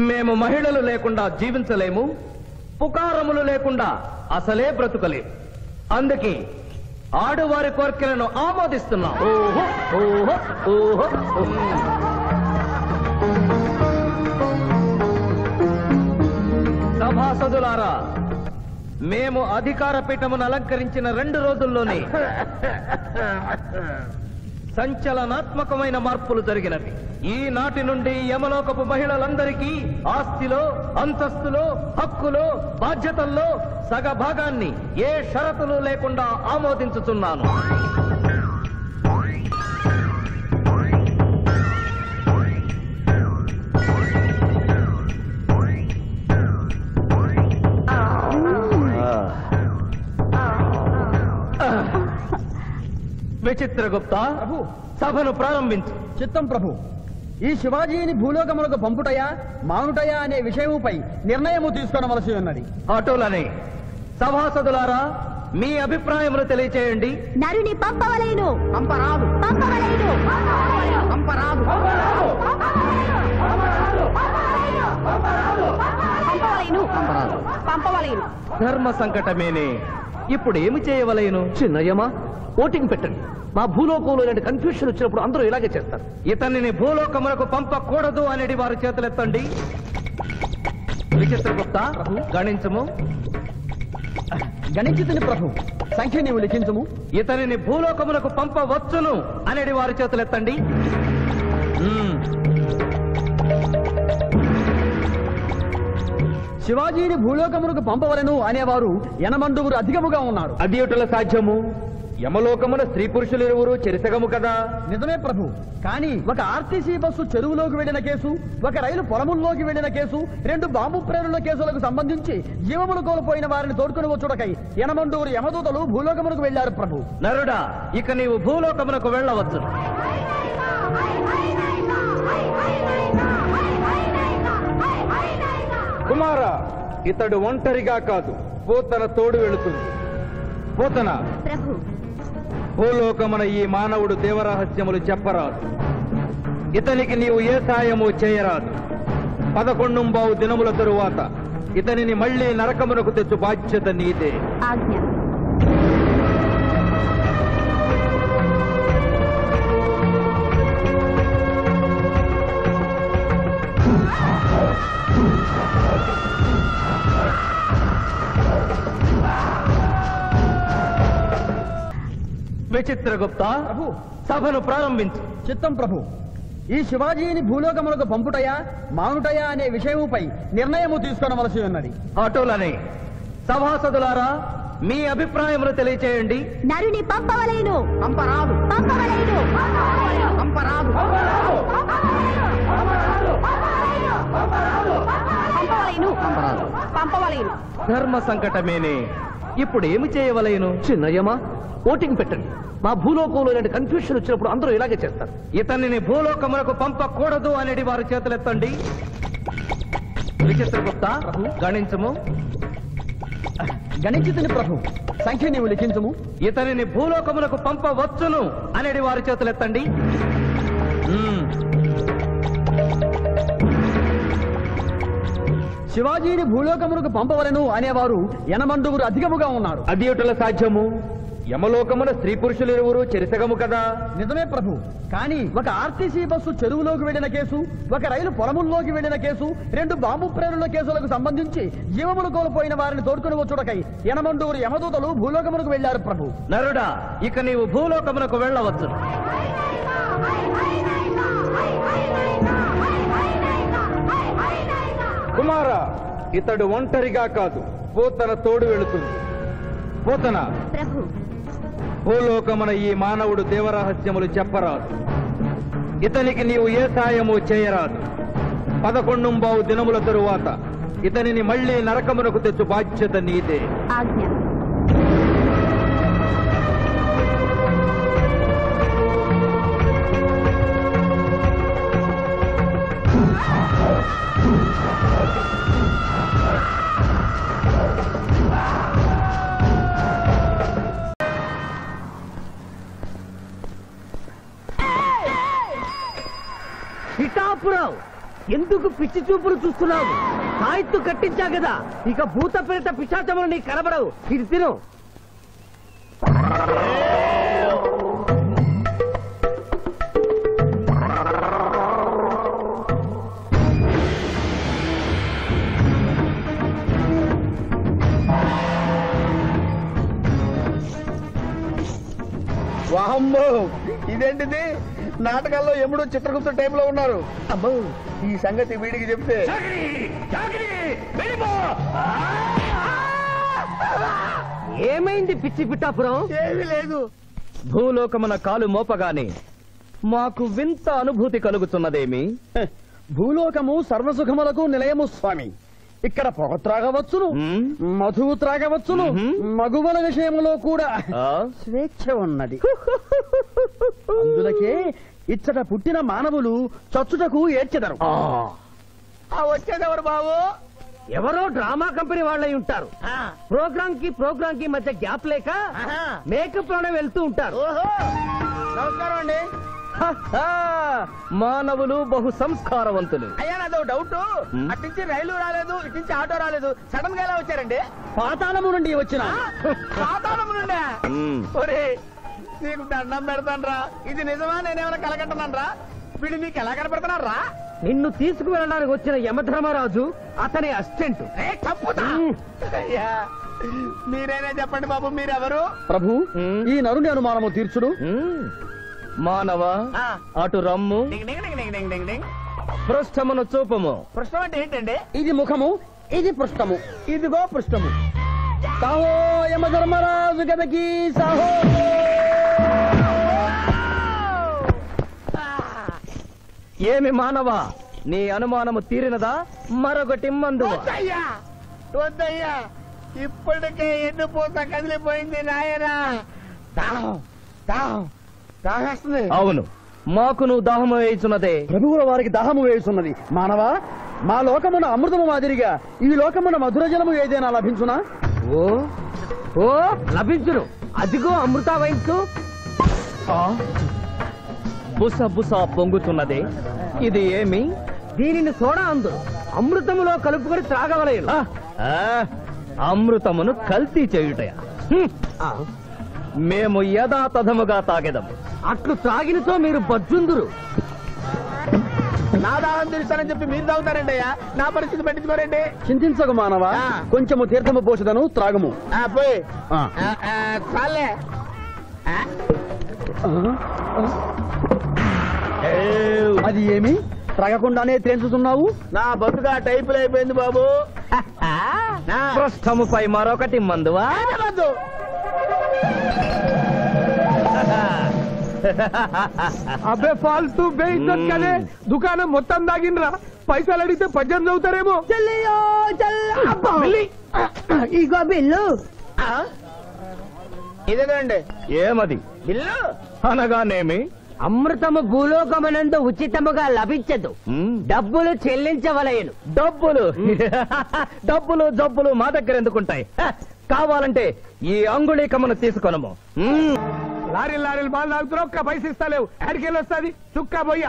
మేము మహిళలు లేకుండా జీవించలేము, పుకారములు లేకుండా అసలే బ్రతుకలేము. అందుకే ఆడువారి కోరికలను ఆమోదిస్తున్నాం. ఓహో ఓహో ఓహో. సభాసదులారా, మేము అధికార పీఠమును అలంకరించిన 2 రోజుల్లోనే సంచలనాత్మకమైన మార్పులు జరిగినవి. ఈనాటి నుండి యమలోకపు మహిళలందరికీ ఆస్తిలో, అంతస్తులో, హక్కులో, బాధ్యతల్లో సగభాగాన్ని ఏ షరతులు లేకుండా ఆమోదించుతున్నాను. విచిత్రగుప్త, సభను ప్రారంభించు. చిత్తం ప్రభు. ఈ శివాజీని భూలోకములకు పంపుటయా మానుటయా అనే విషయముపై నిర్ణయము తీసుకొనవలసి ఉన్నది. అటులనే సభాసదులారా, మీ అభిప్రాయములు తెలియచేయండి. నరుని పంపవలేను. పంపరాదు. పంపవలేను. పంపరాదు. పంపవలేను. పంపవలేను. ధర్మ సంకటమేనే. ఇప్పుడు ఏమి చేయవలేను? చిన్నయ్యమా ఓటింగ్ పెట్టండి. మా భూలోకంలో ఇలాంటి కన్ఫ్యూషన్ వచ్చినప్పుడు అందరూ ఇలాగే చేస్తారు. ఇతనిని భూలోకములకు పంపకూడదు అనేది వారి చేతులెత్తండి. విచిత్రగుప్త గణించము. గణించుతుని ప్రభు, సంఖ్య నీవు లిఖించము. ఇతనిని భూలోకములకు పంపవచ్చును అనేది వారి చేతులెత్తండి. శివాజీని భూలోకమునకు పంపవలను అనేవారు ఎనమండుగురు అధికముగా ఉన్నారు. అది ఎటుల సాధ్యము? యమలోకమున స్త్రీ పురుషులు ఇరువురు చెరిసగము కదా. నిజమే ప్రభు, కానీ ఒక ఆర్టీసీ బస్సు చెరువులోకి వెళ్లిన కేసు, ఒక రైలు పొలముల్లోకి వెళ్లిన కేసు, 2 బాంబు ప్రేరుల కేసులకు సంబంధించి జీవములు కోల్పోయిన వారిని తోడుకుని వచ్చుటకై ఎనమండుగురు యమదూతలు భూలోకమునకు వెళ్లారు ప్రభు. నరుడా, ఇక నీవు భూలోకమునకు వెళ్ళవచ్చు. కుమార, ఇతడు ఒంటరిగా కాదు, పోతన తోడు వెళుతుంది. పోతన, ప్రభు, భూలోకమున ఈ మానవుడు దేవరహస్యములు చెప్పరాదు. ఇతనికి నీవు ఏ సాయము చేయరాదు. 11 దినముల తరువాత ఇతనిని మళ్లీ నరకమునకు తెచ్చు బాధ్యత నీదే. ఆజ్ఞ. విచిత్రగుప్త, సభను ప్రారంభించు. చిత్తం ప్రభు. ఈ శివాజీని భూలోకమునకు పంపుటయా మానుటయా అనే విషయముపై నిర్ణయము తీసుకొనవలసి ఉన్నది. అటులనే సభాసదులారా, మీ అభిప్రాయములు తెలియచేయండి. నరుని పంపవలేను. పంపరాదు. పంపవలేను. పంపరాదు. పంపవలేను. పంపవలేను. ధర్మ సంకటమేనే. ఇప్పుడు ఏమి చేయవలేను? చిన్నయ్యమా ఓటింగ్ పెట్టండి. మా భూలోకంలో ఇలాంటి కన్ఫ్యూషన్ వచ్చినప్పుడు అందరూ ఇలాగే చేస్తారు. ఇతనిని భూలోకమునకు పంపకూడదు అనేది వారి చేతులెత్తండి. విచిత్రగుప్త గణించము. గణించుతుని ప్రభు, సంఖ్య నీవు లిఖించము. ఇతనిని భూలోకమునకు పంపవచ్చును అనేది వారి చేతులెత్తండి. శివాజీని భూలోకమునకు పంపవలను అనేవారు ఎనమండుగురు అధికముగా ఉన్నారు. అది ఎటుల సాధ్యము? యమలోకమున స్త్రీ పురుషులు ఇరువురు చెరిసగము కదా. నిజమే ప్రభు, కానీ ఒక ఆర్టీసీ బస్సు చెరువులోకి వెళ్లిన కేసు, ఒక రైలు పొలముల్లోకి వెళ్లిన కేసు, 2 బాంబు ప్రేరుల కేసులకు సంబంధించి జీవములు కోల్పోయిన వారిని తోడుకుని వచ్చుటకై ఎనమండుగురు యమదూతలు భూలోకమునకు వెళ్లారు ప్రభు. నరుడా, ఇక నీవు భూలోకమునకు వెళ్ళవచ్చు. కుమార, ఇతడు ఒంటరిగా కాదు, పోతన తోడు వెళుతుంది. పోతన, ప్రభు, భూలోకమున ఈ మానవుడు దేవరహస్యములు చెప్పరాదు. ఇతనికి నీవు ఏ సాయము చేయరాదు. 11 దినముల తరువాత ఇతనిని మళ్లీ నరకమునకు తెచ్చు బాధ్యత నీదే. ఆజ్ఞ. పిఠాపురం, ఎందుకు పిచ్చి చూపులు చూస్తున్నావు? సాయిత్తు కట్టించా కదా, ఇక భూత ప్రేత పిశాచములు నీకు కనబడవు. ఇది తిను. వాహమ్మో, ఇదేంటిది? నాటకాల్లో ఎముడు చిత్రగుప్త టైంలో ఉన్నారు. అమ్మో, ఈ సంగతి వీడికి చెప్తే ఏమైంది పిచ్చి పిఠాపురం? ఏమీ లేదు. భూలోకమున కాలు మోపగానే మాకు వింత అనుభూతి కలుగుతున్నదేమి? భూలోకము సర్వసుఖములకు నిలయము స్వామి. ఇక్కడ పొగ త్రాగవచ్చును, మధువు త్రాగవచ్చును, మగువల విషయంలో కూడా స్వేచ్ఛ ఉన్నది. అందులకే ఇచ్చట పుట్టిన మానవులు చచ్చుటకు ఏడ్చెదరు. వచ్చేదెవరు బాబు? ఎవరో డ్రామా కంపెనీ వాళ్ళై ఉంటారు. ప్రోగ్రామ్ కి మధ్య గ్యాప్ లేక మేకప్ లోనే వెళ్తూ ఉంటారు. నమస్కారం అండి. మానవులు బహు సంస్కారవంతులు. అయ్యా నాదో డౌట్, అట్నుంచి రైలు రాలేదు, ఇట్నుంచి ఆటో రాలేదు, సడన్ గా ఎలా వచ్చారండి? పాతాళము నుండి వచ్చిన. పాతాళం నుండి? ఒరే నీకు దండం పెడతానరా, ఇది నిజమా నేనేమైనా కలగంటున్నానరా? వీడు నీకు ఎలా కనపడుతున్నారా? నిన్ను తీసుకువెళ్ళడానికి వచ్చిన యమధర్మరాజు అతని అసిస్టెంట్. అయ్యా మీరైనా చెప్పండి బాబు, మీరెవరు? ప్రభు, ఈ నరుని అనుమానము తీర్చుడు. మానవ, అటు రమ్ము, పృష్ఠమును చూపము. పృష్ఠం అంటే ఏంటండి? ఇది ముఖము, ఇది పృష్ఠము, ఇదిగో పృష్ఠము. సాహో యమధర్మరాజు గదకి సాహో. ఏమి మానవ, నీ అనుమానము తీరినదా? మరొకటి మందు. వద్దయ్యా, ఇప్పటికే ఎన్ను పూత కదిలిపోయింది నాయనా. దాహేస్తుంది. అవును, మాకు నువ్వు దాహము వేయుచున్నదే. ప్రభువుల వారికి దాహము వేయుచున్నది. మానవ, మా లోకమున అమృతము మాదిరిగా ఈ లోకమున మధుర జలము ఏదైనా లభించునా? ఓ ఓ లభించును. అదిగో అమృత వయస్సు. బుస బుస పొంగుతున్నదే, ఇది ఏమి? దీనిని సోడా అందు అమృతములో కలుపుకొని త్రాగవలేను. అమృతమును కల్తీ చేయుటయా? మేము యథాతథముగా తాగెదము. అట్లు త్రాగినతో మీరు బజ్జుందురు. నా దాహం తీరుస్తానని చెప్పి మీరు తాగుతారండి అయ్యా, నా పరిస్థితి పట్టించుకోరండి. చింతించక మానవ, కొంచెము తీర్థము పోషదను త్రాగము. పోయి చాలే. అది ఏమి? త్రాగకుండానే తేల్చుతున్నావు? నా బతుగా టైపులు అయిపోయింది బాబు. పృష్ఠముపై మరొకటి మందువా? అబ్బే ఫాల్తూ బేయిజ్జత్ కదే, దుకాణం మొత్తం దాగిండ్రా. పైసలు అడిగితే పద్యం చదువుతారేమో. ఇగో బిల్లు. ఇదేనండి ఏమది? బిల్లు అనగానేమి? అమృతము భూలోకమునందు ఉచితముగా లభించదు, డబ్బులు చెల్లించవలయను. డబ్బులు డబ్బులు జబ్బులు మా దగ్గర ఎందుకుంటాయి? కావాలంటే ఈ అంగుళీకమును తీసుకొనము. లారీలు బాగా తాగుతున్నావు, ఒక్క పైసలు ఇస్తలేవు. అడికెళ్ళి వస్తుంది చుక్క పోయి.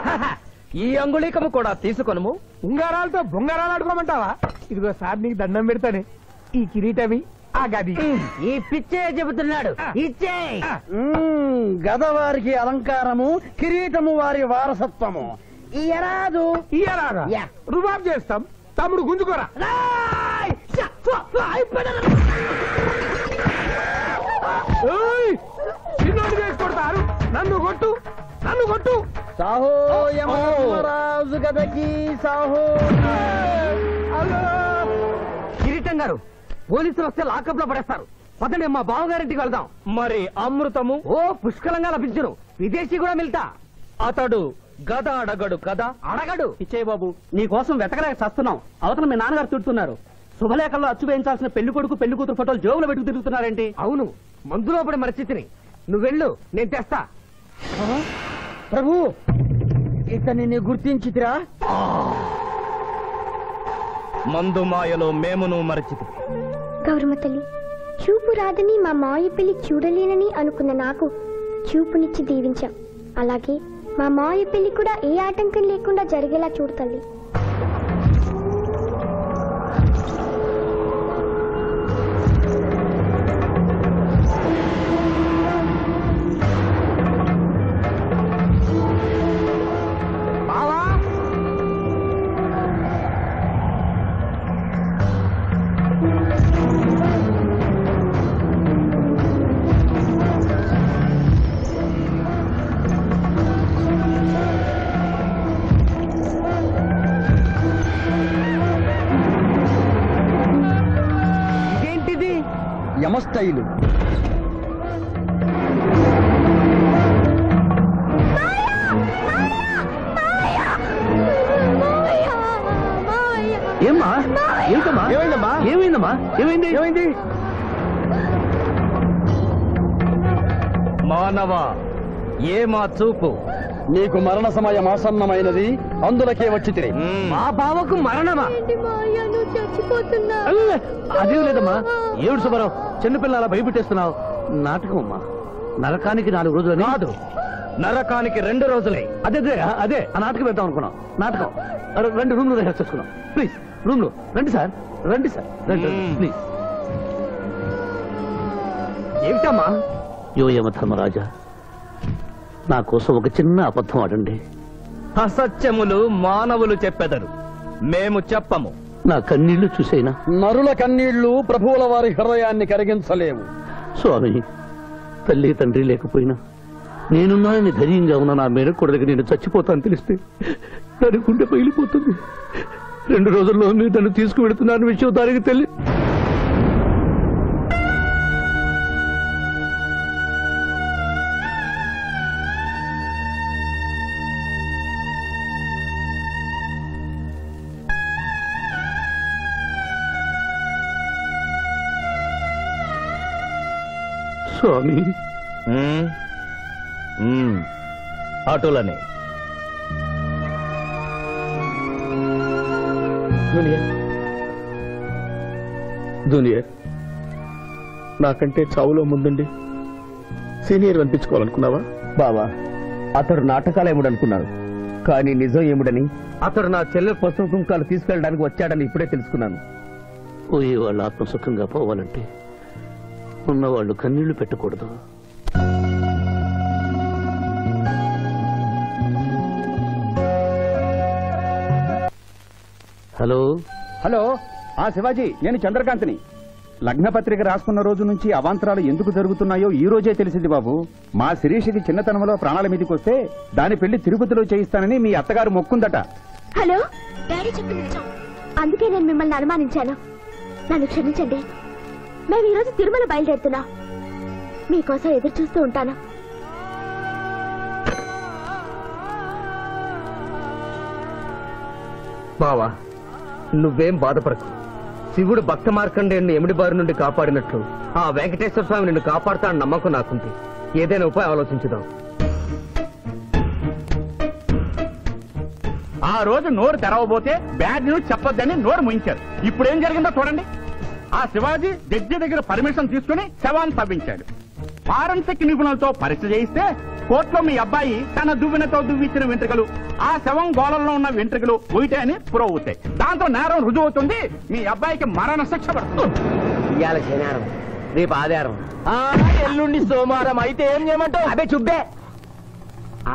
ఈ అంగుళీకము కూడా తీసుకొనము. ఉంగరాలతో బొంగరాలు ఆడుకోమంటావా? ఇదిగో సార్, నీకు దండం పెడతానే. ఈ కిరీటమి, ఆ గది. ఈ పిచ్చే చెబుతున్నాడు. ఇచ్చే. గదవారికి అలంకారము, కిరీటము వారి వారసత్వము. ఇయరాదు. ఇయరాదా? రుబాబ్ చేస్తాం. తమ్ముడు గుంజుకోరా. చిన్నోడు చేసి కొడతారు. నన్ను కొట్టు, నన్ను కొట్టు. సాహో యమధర్మరాజు గదకి సాహో. కిరీటం గారు, పోలీసులు వస్తే లాకప్ లో పడేస్తారు. పదండి, మా బావగారింటికి వెళ్దాం. మరి అమృతము? ఓ పుష్కలంగా లభించును. విదేశీ కూడా మిల్తా. అతడు గద అడగడు కదా? అడగడు. ఇచ్చే బాబు, నీ కోసం వెతకలేక చస్తున్నాం. అవతల మీ నాన్నగారు తిడుతున్నారు. శుభలేఖల్లో అచ్చు వేయించాల్సిన పెళ్లి కొడుకు పెళ్లి కూతురు ఫోటోలు జోబులు పెట్టుకు తిరుగుతున్నారేంటి? అవును, మందులో పడి మరచితిని. నువ్వెళ్ళు, నేను తెస్తా. ప్రభు, ఇతన్ని గుర్తించితిరా? మందు మాయలో మేమును మరచితి. గౌరమ్మ తల్లి, చూపు రాదని మా మాయ పెళ్లి చూడలేనని అనుకున్న నాకు చూపునిచ్చి దీవించాం. అలాగే మా మాయ పెళ్లి కూడా ఏ ఆటంకం లేకుండా జరిగేలా చూడు తల్లి. యమస్టైలు. ఏమ్మా? ఏంటమ్మా? ఏమైందమ్మా? ఏమైందమ్మా? ఏమైంది? ఏమైంది? మానవ, ఏ మా చూపు నీకు మరణ సమయం ఆసన్నమైనది, అందులకే వచ్చి మా బావకు మరణమా? చచ్చిపోతున్నా. అదే లేదమ్మా. ఏడు సుబ్బారావు, చిన్నపిల్ల అలా భయపెట్టేస్తున్నావు. నాటకం అమ్మా. నరకానికి 4 రోజులు కాదు, నరకానికి 2 రోజులే. అదే ఆ నాటకం పెడతాం అనుకున్నాం. నాటకం 2 రూమ్లు రిహార్స్ చేసుకున్నాం. ప్లీజ్ రూమ్ లో రండి సార్, రండి ప్లీజ్. ఏమిటమ్మా? యోయమ ధర్మరాజా, నా కోసం ఒక చిన్న అబద్ధం ఆడండి. అసత్యములు మానవులు చెప్పెదరు, మేము చెప్పము. నా కన్నీళ్లు చూసేనా? నరుల కన్నీళ్లు ప్రభువుల వారి హృదయాన్ని కరిగించలేవు. స్వామి, తల్లి తండ్రి లేకపోయినా నేనున్నానని ధైర్యంగా ఉన్న నా మేనకోడలికి నేను చచ్చిపోతాను తెలిస్తే దాని గుండె పగిలిపోతుంది. 2 రోజుల్లో మీరు నన్ను తీసుకువెడుతున్నాను విషయం దానికి తెలియదు. స్వామి, అటులనే జూనియర్, నాకంటే చావులో ముందుండి సీనియర్ అనిపించుకోవాలనుకున్నావా? బావా, అతడు నాటకాలేముడు అనుకున్నాను, కానీ నిజం ఏముడని అతడు నా చెల్లె పసుపు కుంకాలు తీసుకెళ్ళడానికి వచ్చాడని ఇప్పుడే తెలుసుకున్నాను. పోయే వాళ్ళు ఆత్మసుఖంగా పోవాలంటే ఉన్నవాళ్ళు కన్నీళ్లు పెట్టకూడదు. హలో హలో, శివాజీ, నేను చంద్రకాంత్ని. లగ్నపత్రిక రాసుకున్న రోజు నుంచి అవాంతరాలు ఎందుకు జరుగుతున్నాయో ఈ రోజే తెలిసింది బాబు. మా శిరీషకి చిన్నతనంలో ప్రాణాల మీదకి వస్తే దాని పెళ్లి తిరుపతిలో చేయిస్తానని మీ అత్తగారు మొక్కుందట. హలో, డాడీ చెప్పింది నిజం. అందుకే నేను మిమ్మల్ని అనుమానించాను. నన్ను క్షమించండి. మేము ఈరోజు తిరుమల బయలుదేరుతున్నా. మీకోసం ఎదురు చూస్తూ ఉంటాను. బావా, నువ్వేం బాధపడకు. శివుడు భక్త మార్కండేయుని ఎమిడి బారి నుండి కాపాడినట్లు ఆ వెంకటేశ్వర స్వామి నిన్ను కాపాడుతాడని నమ్మకం నాకుంది. ఏదైనా ఉపాయం ఆలోచించుదాం. ఆ రోజు నోరు తెరవబోతే బ్యాడ్ న్యూస్ చెప్పొద్దని నోరు ముయించారు. ఇప్పుడు ఏం జరిగిందో చూడండి. ఆ శివాజీ జడ్జి దగ్గర పర్మిషన్ తీసుకుని శవాన్ని తవ్వించాడు. ఫారెన్సిక్ నిపుణులతో పరీక్ష చేయిస్తే కోర్టులో మీ అబ్బాయి తన దువ్వెనతో దువ్విచ్చిన వెంట్రుకలు ఆ శవం గోళంలో ఉన్న వెంట్రుకలు ఒకటే అని ప్రూవ్ అవుతాయి. దాంతో నేరం రుజువు అవుతుంది. మీ అబ్బాయికి మరణ శిక్ష పడుతుంది. ఇవాళ శనివారం, రేపు ఆదివారం, ఎల్లుండి సోమవారం. అయితే ఏం చేయమంటావు? అదే చుబ్బే.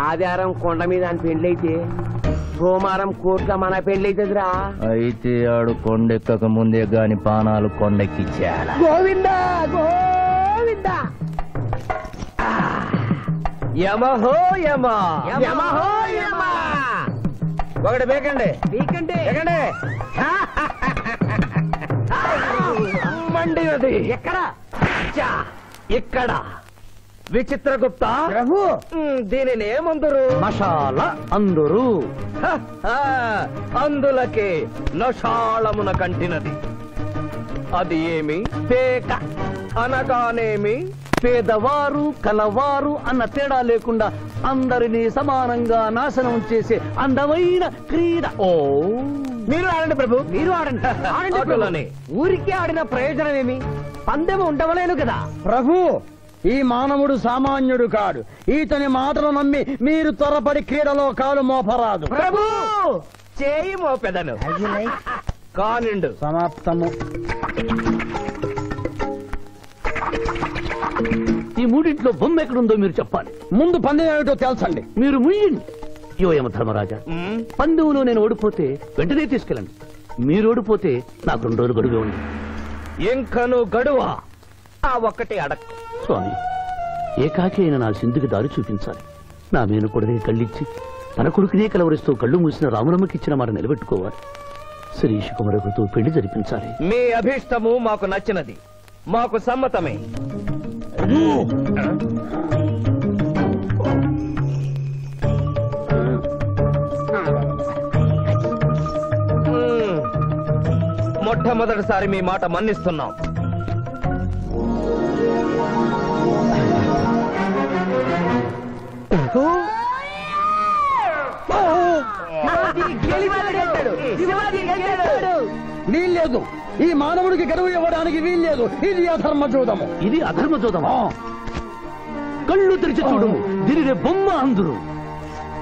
ఆదివారం కొండ మీద అని పెండ్లైతే సోమవారం కోట్ల మన పెండ్లైతుందిరా. అయితే ఆడు కొండెక్కక ముందే గాని పానాలు కొండెక్కిచ్చేయాల. గోవిందా గోవిందా. యమహో యమ, యమహో యమ. ఒకటి బేకండి, బీకండి, బేకండి. మండినది ఎక్కడ? ఇక్కడ. విచిత్రగుప్త ప్రభు, దీనిని ఏమందరు? మషాల అందరు. అందులకే నషాళమున కంటినది. అది ఏమి? పేక అనగానేమి పేదవారు కలవారు అన్న తేడా లేకుండా అందరినీ సమానంగా నాశనం చేసే అందమైన క్రీడ. ఓ, మీరు ఆడండి ప్రభు, మీరు ఆడండి. ఆడండి. ఊరికే ఆడిన ప్రయోజనం ఏమి? పందెము ఉండవలేను కదా ప్రభు. ఈ మానవుడు సామాన్యుడు కాడు. ఈతని మాటలు నమ్మి మీరు త్వరపడి క్రీడలో కాలు మోపరాదు. ప్రభు. చేయి మోపెదను. కానిండు. సమాప్తము. ఈ మూడింట్లో బొమ్మ ఎక్కడుందో మీరు చెప్పాలి. ముందు పందెం ఏమిటో తెలుసండి. మీరు ముయ్యండి. యోయమ ధర్మరాజా, పందెంలో నేను ఓడిపోతే వెంటనే తీసుకెళ్ళండి. మీరు ఓడిపోతే నాకు 2 రోజులు గడువే ఉంది. ఇంకను గడువా? ఆ ఒక్కటి అడక్. స్వామి, ఏకాకి అయిన నా సింధుకి దారి చూపించాలి. నా మేనకొడుకుని కళ్ళిచ్చి తన కొడుకునే కలవరిస్తూ కళ్ళు మూసిన రామరమ్మకిచ్చిన మాట నిలబెట్టుకోవాలి. శిరీష్ కుమారుడితో పెళ్లి జరిపించాలి. మీ అభీష్టము మాకు నచ్చినది, మాకు సమ్మతమే. మొట్టమొదటిసారి మీ మాట మన్నిస్తున్నాం. వీల్లేదు. ఈ మానవుడికి గడువు ఇవ్వడానికి వీల్లేదు. ఇది అధర్మ జూదము. ఇది అధర్మ జూదమా? కళ్ళు తెరిచి చూడు, దీనిని బొమ్మ అందురు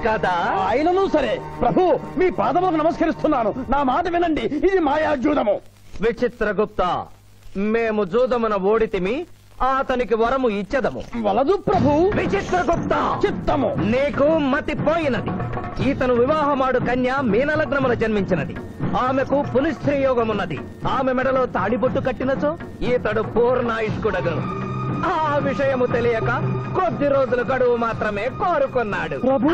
కదా. అయినను సరే ప్రభు, మీ పాదములకు నమస్కరిస్తున్నాను. నా మాట వినండి, ఇది మాయా జూదము. విచిత్రగుప్త, మేము జూదమున ఓడితిమి, అతనికి వరము ఇచ్చదము. వలదు ప్రభు. విచిత్రగుప్త, చిత్తము. నీకు మతి పోయినది. ఈతను వివాహమాడు కన్య మీనలగ్నమున జన్మించినది. ఆమెకు పునిస్త్రీ యోగమున్నది. ఆమె మెడలో తాడిబొట్టు కట్టినచో ఈతడు పూర్ణాయుష్కుడగను. ఆ విషయము తెలియక కొద్ది రోజుల గడువు మాత్రమే కోరుకున్నాడు. ప్రభు,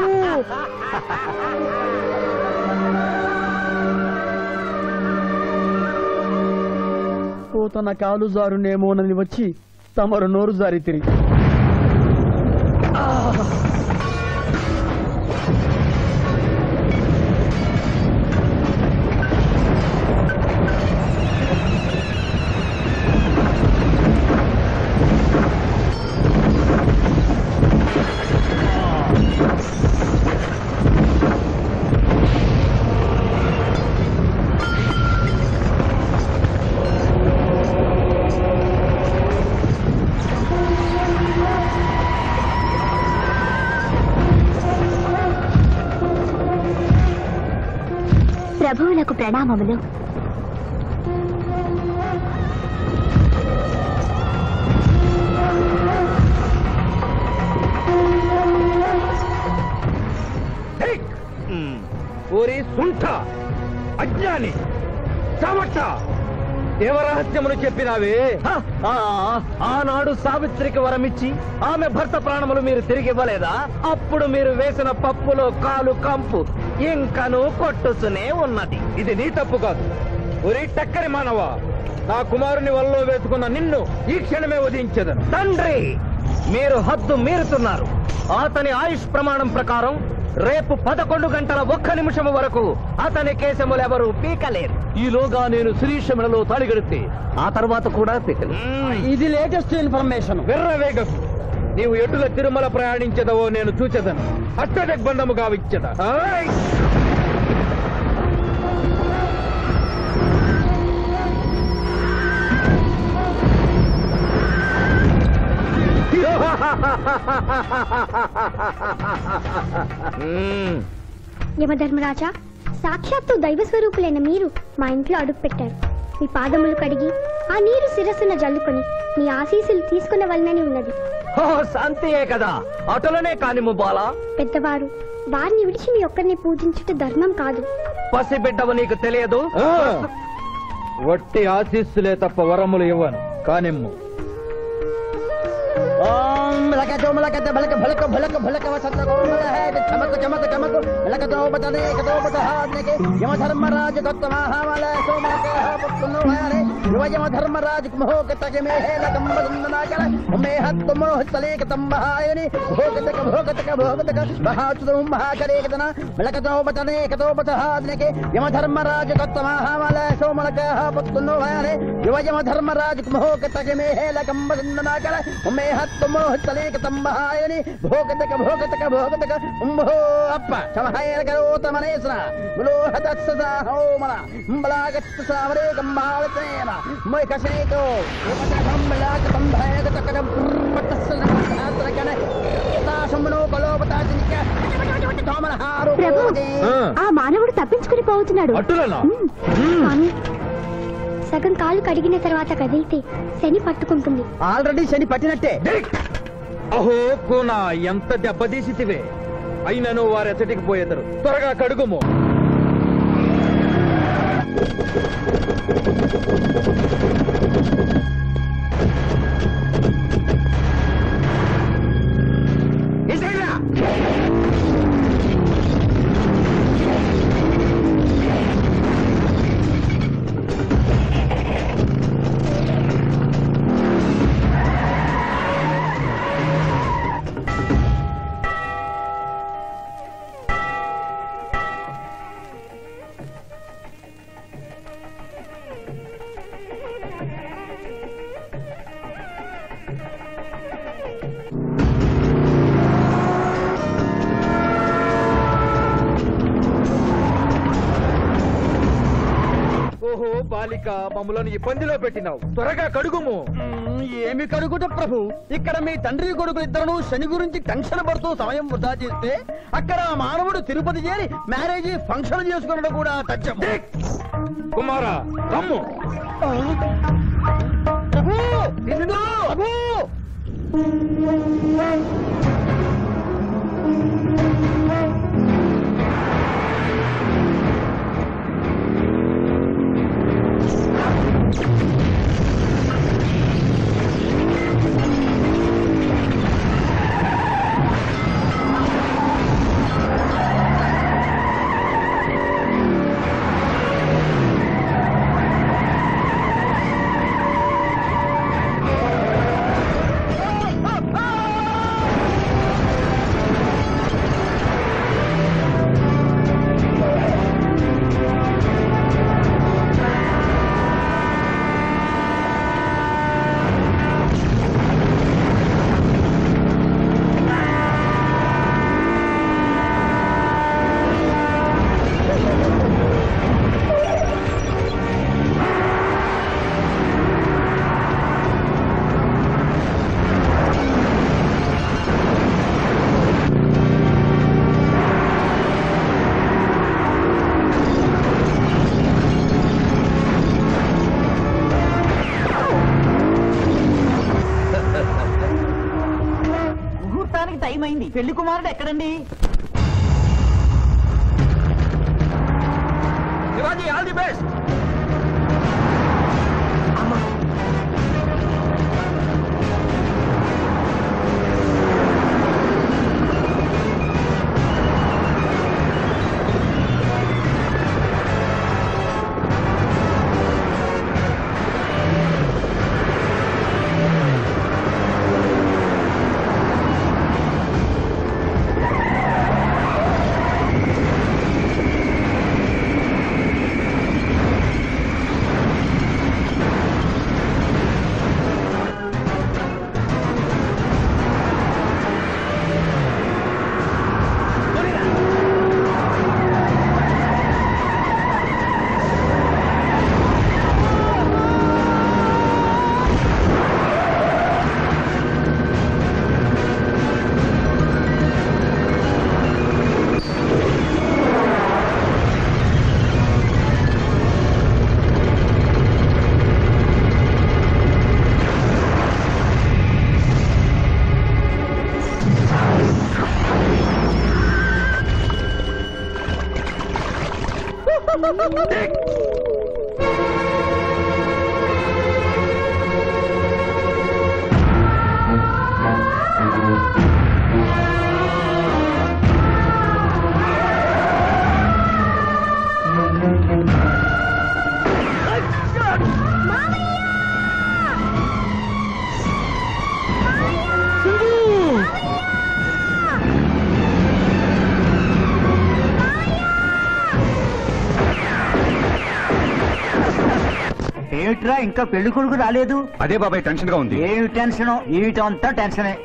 తన కాలు జారునేమోనని వచ్చి తమరు నోరు జారి తిరిగి ప్రభువులకు ప్రణామములు. ఓరి సుంఠ, అజ్ఞాని, చమట, దేవరహస్యమును చెప్పినావే. ఆనాడు సావిత్రికి వరమిచ్చి ఆమె భర్త ప్రాణములు మీరు తిరిగి ఇవ్వలేదా? అప్పుడు మీరు వేసిన పప్పులో కాలు కంపు ఇంకను కొట్టుతూనే ఉన్నది. ఇది నీ తప్పు కాదు. ఒరే టక్కరి మానవ, నా కుమారుని వల్లో వేసుకున్న నిన్ను ఈ క్షణమే వధించదను. తండ్రి, మీరు హద్దు మీరుతున్నారు. అతని ఆయుష్ ప్రమాణం ప్రకారం రేపు 11 గంటల 1 నిమిషం వరకు అతని కేశములెవరూ పీకలేరు. ఈలోగా నేను శిరీష మెడలో తాళిగడితే ఆ తర్వాత కూడా పీకలేదు. ఇది లేటెస్ట్ ఇన్ఫర్మేషన్. వెర్రవేగకు. నీవు ఎటుల తిరుమల ప్రయాణించదవో నేను చూచెదను. అష్టదిగ్బంధము గావిచ్చద. యమధర్మరాజా, సాక్షాత్తు దైవ స్వరూపులైన మీరు మా ఇంట్లో అడుగు పెట్టారు. మీ పాదములు కడిగి ఆ నీరు శిరస్సున జల్లుకొని మీ ఆశీస్సులు తీసుకునవలనని ఉన్నది. శాంతియే కదా, అటులనే కానిము బాలా. పెద్దవారు, వారిని విడిచి మీ ఒక్కరిని పూజించుట ధర్మం కాదు. పసిబిడ్డవు నీకు తెలియదు. వట్టి ఆశీస్సులే తప్ప వరములు ఇవ్వను. కానిమ్ము. ఓం లకతో మలకత బలక భలక భలక భలక వసత గోమల హే చమక చమక చమక లకతో బతనే కతో బతహానకే యమధర్మరాజ దత్తమహామల సోమక పుత్తును హరే యమధర్మరాజ మోహకతక మే హే లకంబదునాకల మే హత్ మోహతలేక తంబహాయని భోగతక బహాచుదం మహాకరేకదన లకతో బతనే కతో బతహానకే యమధర్మరాజ దత్తమహామల సోమక పుత్తును హరే యమధర్మరాజ మోహకతక మే హే లకంబదునాకల మే మోహతలేక తంబహాయని భోగతక ఉంభో అప్ప సమహాయన కరోతమనేశ్వర ములోహత సదా హోమల బలాగత్త సావరే గంబావతేన మై కసేతో బలాగ తంభాయక తకడ పట్టసన ఆత్రకన తాశమునో కలోపతాజినిక తోమలహారు. ఆ మానవుడు తప్పించుకుని పోతున్నాడు. స్వామి, సగం కాలు కడిగిన తర్వాత కదిలితే శని పట్టుకుంటుంది. ఆల్రెడీ శని పట్టినట్టే. అహో కూనా, ఎంత దెబ్బతీసితివే. అయినను వారెచ్చటికి పోయేదరు. త్వరగా కడుగుము. బాలిక మమ్మలను ఇబ్బందిలో పెట్టినావు, త్వరగా కడుగుము. ఏమి కడుగుట ప్రభు? ఇక్కడ మీ తండ్రి కొడుకు ఇద్దరు శని గురించి టెన్షన్ పడుతూ సమయం వృధా చేస్తే అక్కడ మానవుడు తిరుపతి చేరి మ్యారేజ్ ఫంక్షన్ చేసుకున్నట్టు కూడా తచ్చం. కుమారా రమ్ము. ప్రభు ప్రభు టైం అయింది. పెళ్లి కుమారుడు ఎక్కడండి? Shivaji all the best. ఏమిట్రా ఇంకా పెళ్లి కొడుకు రాలేదు? అదే బాబాయ్ టెన్షన్ గా ఉంది. ఏమి టెన్షన్? ఏమిటంతా టెన్షనే.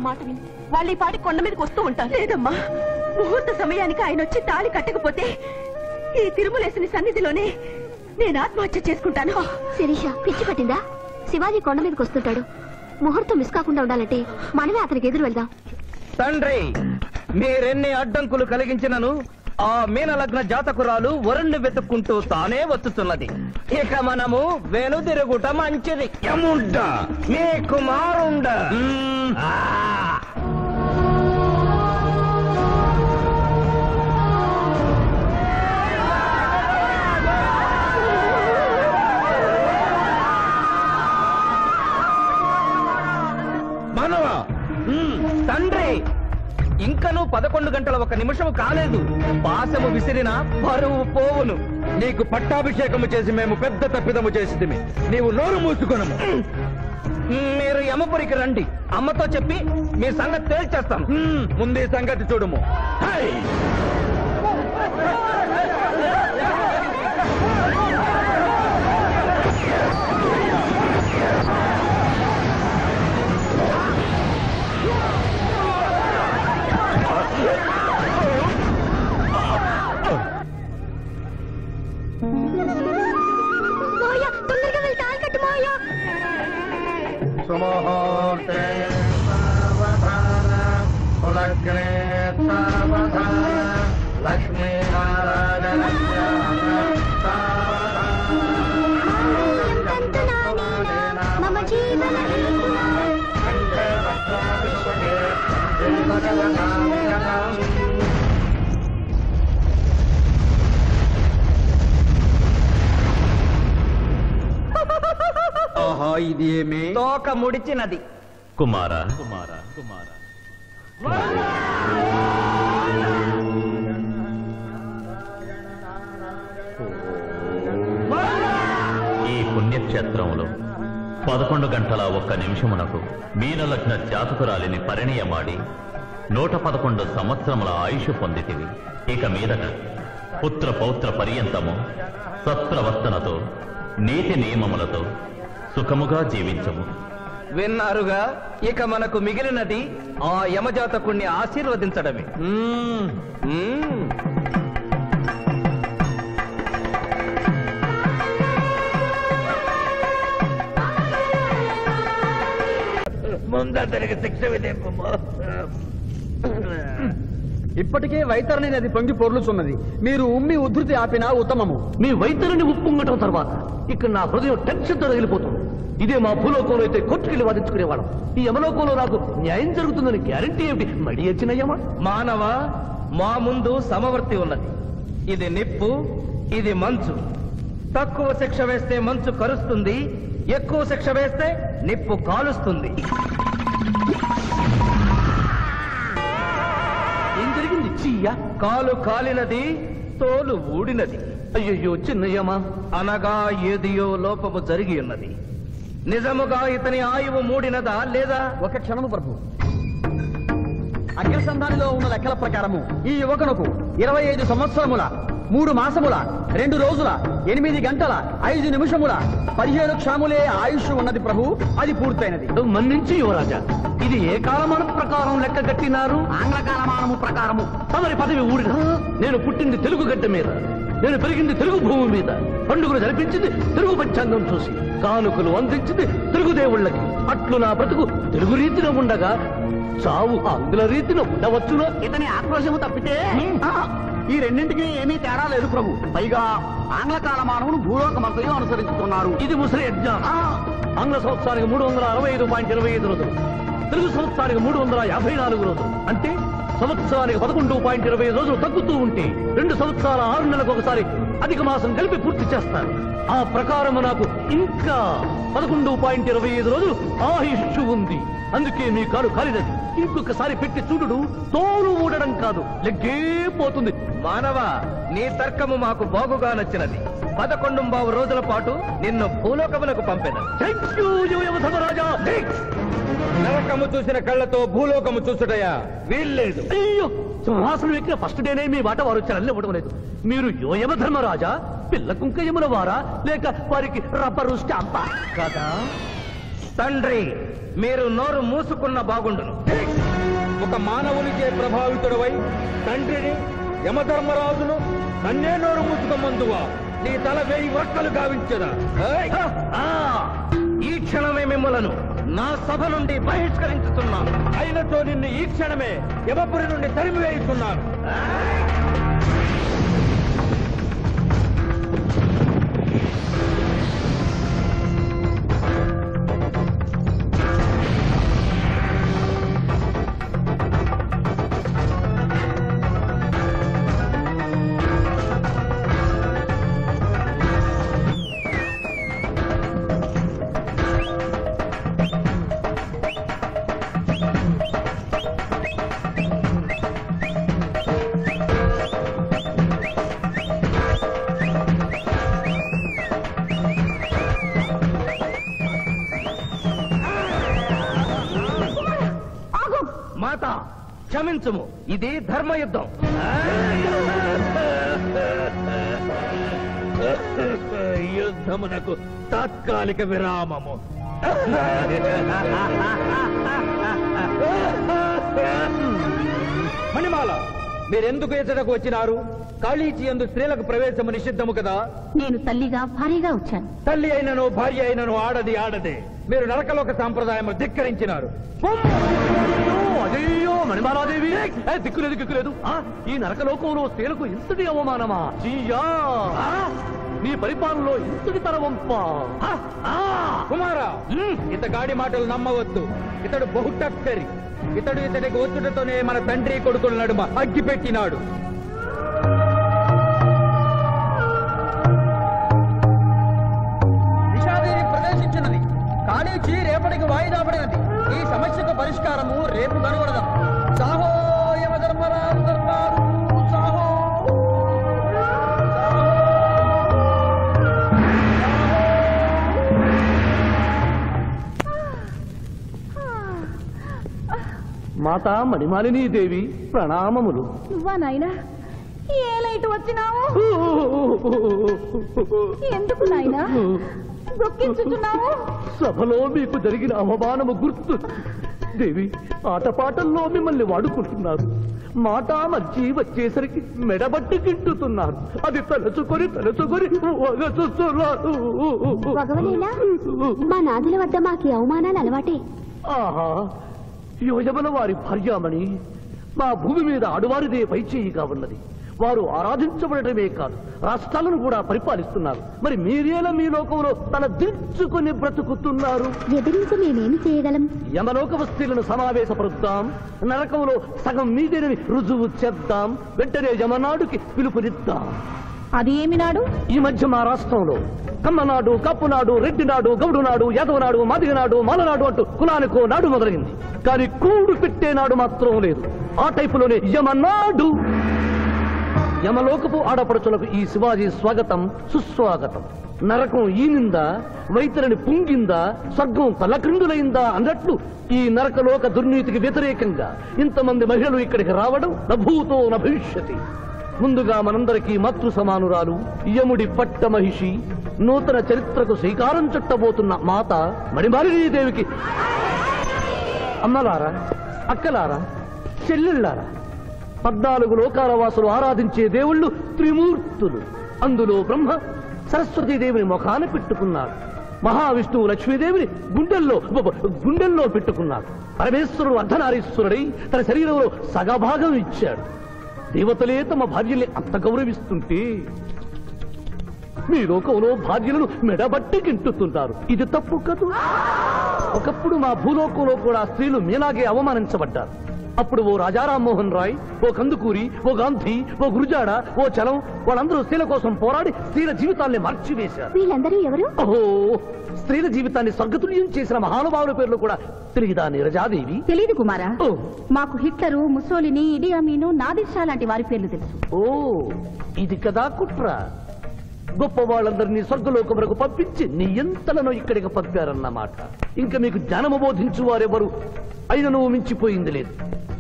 మాట విని వాళ్ళు ఈ పాటి కొండ మీదకి వస్తూ ఉంటారు. లేదమ్మా, ముహూర్త సమయానికి ఆయన వచ్చి తాళి కట్టకపోతే ఈ తిరుమలేసిన సన్నిధిలోనే నేను ఆత్మహత్య చేసుకుంటాను. శిరీష పిచ్చి పట్టిందా? శివాజీ కొండ మీదకి వస్తుంటాడు. ముహూర్తం మిస్ కాకుండా ఉండాలంటే మనమే అతనికి ఎదురు వెళ్దాం. తండ్రి, మీరెన్ని అడ్డంకులు కలిగించినను ఆ మీనలగ్న జాతకురాలు వరుణ్ణి వెతుక్కుంటూ తానే వచ్చుతున్నది. ఇక మనము వెనుదిరుగుట మంచిది. యముండ మీ కుమారుండ. మానవా, తండ్రి, ఇంకనూ 11 గంటల 1 నిమిషం కాలేదు. పాశము విసిరిన పరువు పోవును. నీకు పట్టాభిషేకము చేసి మేము పెద్ద తప్పిదము చేసిదిమి. నీవు నోరు మూసుకొనము. మీరు యమపురికి రండి. అమ్మతో చెప్పి మీ సంగతి తేల్చేస్తాను. ముందు ఈ సంగతి చూడము. తొందరగా వెళ్ళి తాళి కట్టు మాయా. సుముహూర్తే సావధాన కులగ్నే సావధాన లక్ష్మీనారాయణ మమ జీవన ఆహా, ఇది ఏమి? తోక ముడిచినది. కుమారా, ఈ పుణ్యక్షేత్రంలో 11 గంటల 1 నిమిషమునకు మీనలగ్న జాతకురాలిని పరిణయమాడి 111 సంవత్సరముల ఆయుష్ పొందితివి. ఇక మీదట పుత్ర పౌత్ర పర్యంతము సత్ప్రవర్తనతో నీతి నియమములతో సుఖముగా జీవించము. విన్నారుగా, ఇక మనకు మిగిలినది ఆ యమజాతకుణ్ణి ఆశీర్వదించడమే. ముందరికి శిక్ష విధింపు. ఇప్పటికే వైతరణి నది పొంగి పొర్లుచున్నది. మీరు ఉమ్మి ఉధృతి ఆపినా ఉత్తమము. మీ వైద్యులని ఉప్పొంగటం తర్వాత ఇక్కడ నా హృదయం టెన్షన్ తో రగిలిపోతుంది. ఇదే మా భూలోకంలో అయితే కోర్టుకెళ్ళి వాదించుకునేవాళ్ళం. ఈ యమలోకంలో నాకు న్యాయం జరుగుతుందని గ్యారంటీ ఏమిటి? మడి వచ్చినయ్యమా? మానవ, మా ముందు సమవర్తి ఉన్నది. ఇది నిప్పు, ఇది మంచు. తక్కువ శిక్ష వేస్తే మంచు కరుస్తుంది, ఎక్కువ శిక్ష వేస్తే నిప్పు కాలుస్తుంది. ఏం జరిగింది? చీయ కాలు కాలినది, తోలు ఊడినది. అయ్యయ్యో చిన్నయ్యమా. అనగా ఏదియో లోపము జరిగి ఉన్నది. నిజముగా ఇతని ఆయువు మూడినదా లేదా? ఒక క్షణము ప్రభు. అగ్రసంధానిలో ఉన్న లెక్కల ప్రకారము ఈ యువకునకు 25 సంవత్సరముల 3 మాసముల 2 రోజుల 8 గంటల 5 నిమిషముల 17 క్షణములే ఆయుష్ ఉన్నది ప్రభు. అది పూర్తయినది. మన్నించి యువరాజా, ఇది ఏ కాలమానం ప్రకారం లెక్క కట్టినారు? ఆంగ్ల కాలమానము ప్రకారము. తమరి పదవి ఊడిన. నేను పుట్టింది తెలుగు గడ్డ మీద, నేను పెరిగింది తెలుగు భూమి మీద, పండుగలు జరిపించింది తెలుగు పంచాంగం చూసి, కానుకలు అందించింది తెలుగు దేవుళ్ళకి. అట్లు నా బ్రతుకు తెలుగు రీతిలో ఉండగా చావు ఆంగ్ల రీతిలో ఉండవచ్చునో? ఇతని ఆక్రోశము తప్పితే ఈ రెండింటికి ఏమీ తేడా లేదు ప్రభు. పైగా ఆంగ్ల కాలమానమును భూలోకమంతయు అనుసరిస్తున్నారు. ఇది ముసలి యజ్ఞం. ఆంగ్ల సంవత్సరానికి 365.25 రోజులు, తెలుగు సంవత్సరానికి 354 రోజులు. అంటే సంవత్సరానికి 11.25 రోజులు తగ్గుతూ ఉంటే 2 సంవత్సరాల 6 నెలలకు ఒకసారి అధిక మాసం కలిపి పూర్తి చేస్తారు. ఆ ప్రకారము నాకు ఇంకా 11.25 రోజులు ఆయుష్ ఉంది. అందుకే మీ కాలు కాలినది. ఇంకొకసారి పెట్టి చూడు, తోలు ఊడడం కాదు, లెగ్గే పోతుంది. మానవ, నీ తర్కము మాకు బాగుగా నచ్చినది. 11 రోజుల పాటు నిన్ను భూలోకమునకు పంపెద. ధర్మరాజా. నరకము చూసిన కళ్ళతో భూలోకము చూసుటయా వీల్లేదు. అయ్యో, సింహాసనం ఎక్కిన ఫస్ట్ డేనే మీ మాట వారు వచ్చారని ఇవ్వడం లేదు. మీరు యోయమ ధర్మరాజా, పిల్ల కుంక యముల వారా, లేక వారికి రబ్బరు స్టాంపా కదా? తండ్రి, మీరు నోరు మూసుకున్న బాగుండును. ఒక మానవునిచే ప్రభావితుడవై తండ్రిని యమధర్మరాజును నన్నే నోరు మూసుకోమందువా నీ తల 1000 వక్కలు గావించదా? ఈ క్షణమే మిమ్మలను నా సభ నుండి బహిష్కరించుతున్నాను. అయినతో నిన్ను ఈ క్షణమే యమపురి నుండి తరిమివేయుతున్నాను. మాత క్షమించుము, ఇది ధర్మయుద్ధం. యుద్ధమునకు తాత్కాలిక విరామము. మణిమాల, మీరెందుకు ఎచ్చటకు వచ్చినారు? కాళీచి యందు స్త్రీలకు ప్రవేశము నిషిద్ధము కదా? నేను తల్లిగా భారీగా వచ్చాను. తల్లి అయినను భార్య అయినను ఆడదే. మీరు నరకలోక సాంప్రదాయము ధిక్కరించినారు. అయ్యో మణిమాలాదేవి, దిక్కులేదు. ఈ నరకలోకంలో స్త్రీలకు ఇంతటి అవమానమా? నీ పరిపాలనలో ఇంతటి తరవంప. కుమారా, ఇతగాడి మాటలు నమ్మవద్దు. ఇతడు బహుటక్కరి. ఇతడికి వచ్చుటతోనే మన తండ్రి కొడుకుల నడుమ అగ్గి పెట్టినాడు. నిషాదేవి ప్రవేశించినది. కాళీచి రేపటికి వాయిదా పడినది. ఈ సమస్యకు పరిష్కారము రేపు కనుగొడదాం. సాహో యమధర్మరాజు దర్బారు, సాహో. మాతా మణిమాలినీ దేవి ప్రణామములు. నువ్వా నాయనా? ఏ లైట్ వచ్చినావు? ఎందుకు నాయనా దుఃఖించుచున్నావు? సభలో మీకు జరిగిన అవమానము గుర్తు దేవి. ఆటపాటల్లో మిమ్మల్ని వాడుకుంటున్నారు. మాట మర్చి వచ్చేసరికి మెడబట్టి గిట్టుతున్నారు. అది తలుచుకొని భగవనేలా మా నాదుల వద్ద మాకి అవమానాలు అలవాటే. ఆహా, యోజమల వారి భార్యామణి మా భూమి మీద ఆడువారిదే పైచేయిగా ఉన్నది. వారు ఆరాధించబడటమే కాదు, రాష్ట్రాలను కూడా పరిపాలిస్తున్నారు. మరి మీరేలా మీ లోకంలో తల దించుకుని బ్రతుకుతున్నారు? ఎదిరించి మేమేమి చేయగలం? యమలోక వస్తువులను సమావేశపరుద్దాం. నరకంలో సగం మీదేనని రుజువు చేద్దాం. వెంటనే యమనాడుకి పిలుపునిద్దాం. అది ఏమి నాడు? ఈ మధ్య మా రాష్ట్రంలో కమ్మనాడు, కప్పునాడు, రెడ్డినాడు, గౌడునాడు, యాదవనాడు, మాదిగనాడు, మాలనాడు అంటూ కులానికో నాడు మొదలైంది. కానీ కూడు పెట్టే నాడు మాత్రం లేదు. ఆ టైపులోనే యమనాడు. యమలోకపు ఆడపడుచులకు ఈ శివాజీ స్వాగతం సుస్వాగతం. నరకం ఈనిందా, వైతరిని పుంగిందా, స్వర్గం తలక్రిందులైందా అన్నట్లు ఈ నరకలోక దుర్నీతికి వ్యతిరేకంగా ఇంతమంది మహిళలు ఇక్కడికి రావడం నభూతో నభవిష్యతి. ముందుగా మనందరికీ మాతృ సమానురాలు, యముడి పట్ట మహిషి, నూతన చరిత్రకు శ్రీకారం చుట్టబోతున్న మాత మణిమాలినీదేవికి అమ్మలారా, అక్కలారా, చెల్లెళ్ళారా, 14 లోకాల వాసులు ఆరాధించే దేవుళ్ళు త్రిమూర్తులు. అందులో బ్రహ్మ సరస్వతీదేవిని ముఖాన పెట్టుకున్నాడు. మహావిష్ణువు లక్ష్మీదేవిని గుండెల్లో పెట్టుకున్నాడు. పరమేశ్వరుడు అర్ధనారీశ్వరుడై తన శరీరంలో సగభాగం ఇచ్చాడు. దేవతలే తమ భార్యల్ని అంత గౌరవిస్తుంటే మీ లోకంలో భార్యలను మెడబట్టి గింటుతున్నారు. ఇది తప్పు కదూ? ఒకప్పుడు మా భూలోకంలో కూడా స్త్రీలు మీలాగే అవమానించబడ్డారు. అప్పుడు ఓ రాజా రామ్మోహన్ రాయ్, ఓ కందుకూరి, ఓ గాంధీ, ఓ గురుజాడ, ఓ చలం వాళ్ళందరూ స్త్రీల కోసం పోరాడి స్త్రీల జీవితాల్ని మార్చివేశారు. వీళ్ళందరూ ఎవరు? ఓహో, స్త్రీల జీవితాన్ని స్వర్గతుల్యం చేసిన మహానుభావుల పేర్లు కూడా తెలియదా నీరజాదేవి? తెలీదు కుమారా. మాకు హిట్లరు, ముసోలిని, ఇడి అమీను, నాదిర్ షా లాంటి వారి పేర్లు తెలుసు. ఓ, ఇది కదా కుట్ర. గొప్ప వాళ్ళందరినీ స్వర్గలోకములకు పంపించి నీ ఎంతలను ఇక్కడికి పంపారన్నమాట. ఇంకా మీకు జ్ఞానము బోధించు వారెవరు అయినను మించిపోయింది లేదు.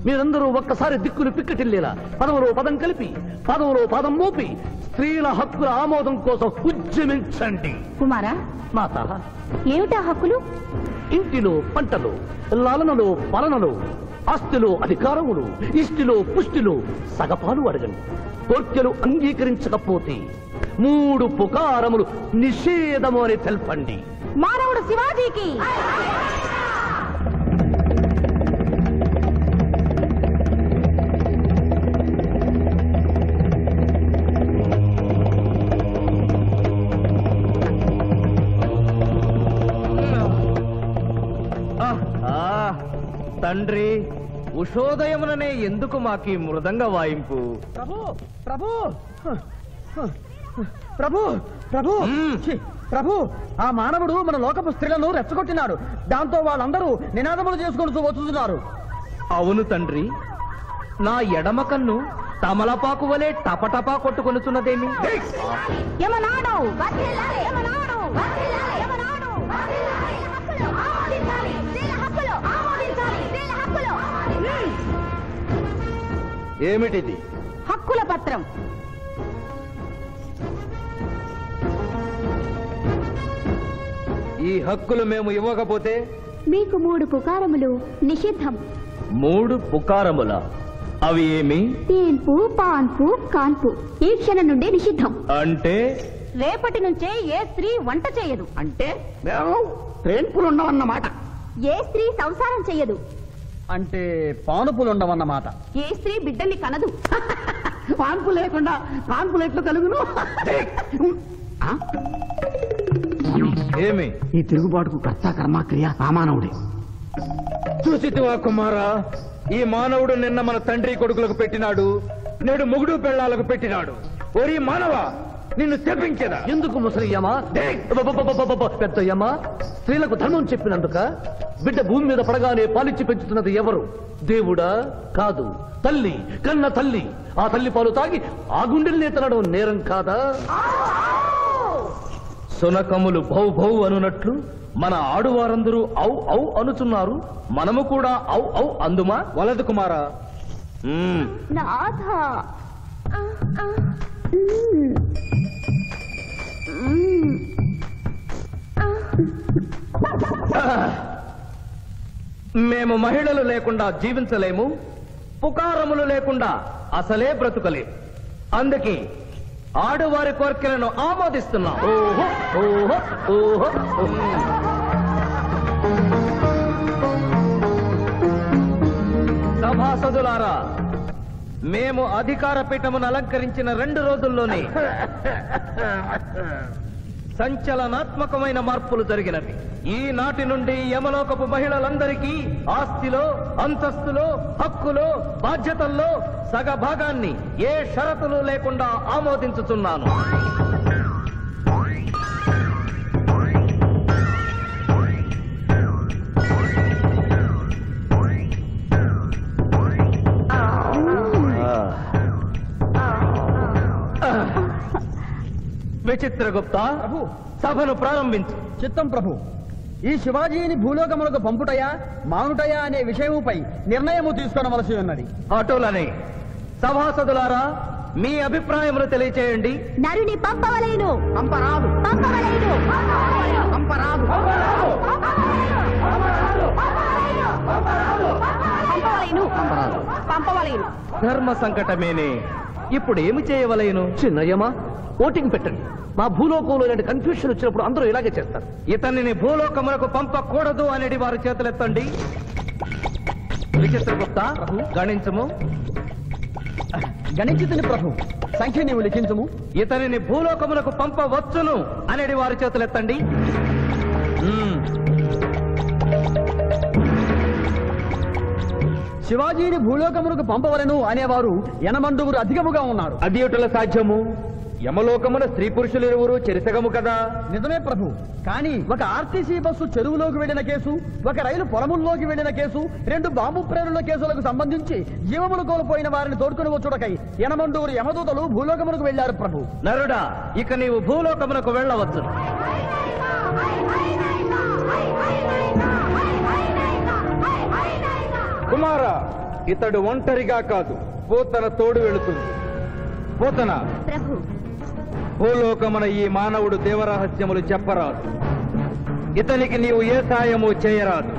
మీరందరూ ఒక్కసారి దిక్కులు పిక్కటిల్లేలా పదములో పదం కలిపి, పదములో పదం మోపి స్త్రీల హక్కుల ఆమోదం కోసం ఉద్యమించండి. కుమారా, మాత, ఏమిటా హక్కులు? ఇంటిలో పంటలో, లాలనలో, పాలనలో, ఆస్తిలో అధికారములు, ఇష్టిలో పుష్టిలో సగపాలు అడగండి. కోర్కెలు అంగీకరించకపోతే 3 పుకారములు నిషేధము అని తెలపండి. మానవుడు శివాజీకి తండ్రి, ఉషోదయముననే ఎందుకు మాకీ మృదంగ వాయింపు? ప్రభు ప్రభు ప్రభు ప్రభు ఛీ, ప్రభు ఆ మానవుడు మన లోకపు స్త్రీలను రెచ్చగొట్టినాడు. దాంతో వాళ్ళందరూ నినాదములు చేసుకుంటూ వస్తున్నారు. అవును తండ్రి, నా ఎడమ కన్ను తమలపాకు వలె టపటపా కొట్టుకొనుచున్నదేమి? యమనాడు వర్ధిల్లాలి, యమనాడు వర్ధిల్లాలి, యమనాడు వర్ధిల్లాలి, హక్కులు ఆమోదించాలి, స్త్రీల హక్కులు ఆమోదించాలి, స్త్రీల హక్కులు. ఏమిటిది? హక్కుల పత్రం. ఈ హక్కులు మేము ఇవ్వకపోతే మీకు 3 పుకారములు నిషిద్ధం. 3 పుకారముల? అవి ఏమి? తేన్పు, పాన్పు, కాన్పు ఈ క్షణం నుండి నిషిద్ధం. అంటే రేపటి నుంచే ఏ స్త్రీ వంట చేయదు. అంటే ట్రేన్పులు ఉండవన్నమాట. ఏ స్త్రీ సంసారం చెయ్యదు. అంటే పానుపులు ఉండవన్నమాట. ఏ స్త్రీ బిడ్డల్ని కనదు. పాన్పు లేకుండా పాన్పులు ఎట్లు కలుగును? ఏమి? ఈ తిరుగుబాటుకు కర్త కర్మ క్రియ సామానవుడే. చూసితివా కుమారా, ఈ మానవుడు నిన్న మన తండ్రి కొడుకులకు పెట్టినాడు, నేడు మొగుడు పెళ్ళాలకు పెట్టినాడు. ఓరి మానవా, నిన్ను శపించదా? ఎందుకు ముసలియమా, పెద్దయ్యమా? స్త్రీలకు ధర్మం చెప్పినందుక? బిడ్డ భూమి మీద పడగానే పాలిచ్చి పెంచుతున్నది ఎవరు? దేవుడా? కాదు, తల్లి, కన్న తల్లి. ఆ తల్లి పాలు తాగి ఆ గుండెల్ని తినడం నేరం కాదా? సునకములు భౌ భౌ అనునట్లు మన ఆడువారందరూ ఔ ఔ అనుచున్నారు, మనము కూడా ఔ ఔ అందుమా? వలదు కుమారా. నాథ మేము మహిళలు లేకుండా జీవించలేము, పుకారములు లేకుండా అసలే బ్రతుకలేము. అందుకే ఆడువారి కోరికలను ఆమోదిస్తున్నాం. ఓహో ఓహో ఓహో. సభాసదులారా, మేము అధికార పీఠమును అలంకరించిన 2 రోజుల్లోనే సంచలనాత్మకమైన మార్పులు జరిగినవి. ఈనాటి నుండి యమలోకపు మహిళలందరికీ ఆస్తిలో, అంతస్తులో, హక్కులో, బాధ్యతల్లో సగభాగాన్ని ఏ షరతులు లేకుండా ఆమోదించుతున్నాను. విచిత్రగుప్త, సభను ప్రారంభించు. చిత్తం ప్రభు. ఈ శివాజీని భూలోకములకు పంపుటయా మానుటయా అనే విషయముపై నిర్ణయము తీసుకొనవలసి ఉన్నది. అటులనే సభాసదులారా, మీ అభిప్రాయములు తెలియచేయండి. నరుని పంపవలేను. పంపరాదు. పంపవలేను. పంపరాదు. పంపవలేను. పంపవలేను. ధర్మ సంకటమేనే. ఇప్పుడు ఏమి చేయవలేను? చిన్నయ్యమా, ఓటింగ్ పెట్టండి. మా భూలోకంలో ఇలాంటి కన్ఫ్యూషన్ వచ్చినప్పుడు అందరూ ఇలాగే చేస్తారు. ఇతనిని భూలోకములకు పంపకూడదు అనేది వారి చేతులెత్తండి. విచిత్రగుప్త, గణించము. గణించుతుని ప్రభు. సంఖ్య నీవు లిఖించము. ఇతనిని భూలోకములకు పంపవచ్చును అనేది వారి చేతులెత్తండి. శివాజీని భూలోకములకు పంపవలను అనేవారు 80 అధికముగా ఉన్నారు. అది ఎటుల సాధ్యము? యమలోకమున స్త్రీ పురుషులు ఇరువురు చెరిసగము కదా. నిజమే ప్రభు. కానీ ఒక ఆర్టీసీ బస్సు చెరువులోకి వెళ్లిన కేసు, ఒక రైలు పొలముల్లోకి వెళ్లిన కేసు, 2 బాంబు ప్రేరుల కేసులకు సంబంధించి జీవములు కోల్పోయిన వారిని తోడుకుని వచ్చుటకై 80 యమదూతలు భూలోకమునకు వెళ్లారు ప్రభు. నరుడా, ఇక నీవు భూలోకమునకు వెళ్ళవచ్చు. కుమారా, ఇతడు ఒంటరిగా కాదు, పోతన తోడు వెళుతుంది. పోతన, ప్రభు. భూలోకమున ఈ మానవుడు దేవరహస్యములు చెప్పరాదు. ఇతనికి నీవు ఏ సాయము చేయరాదు.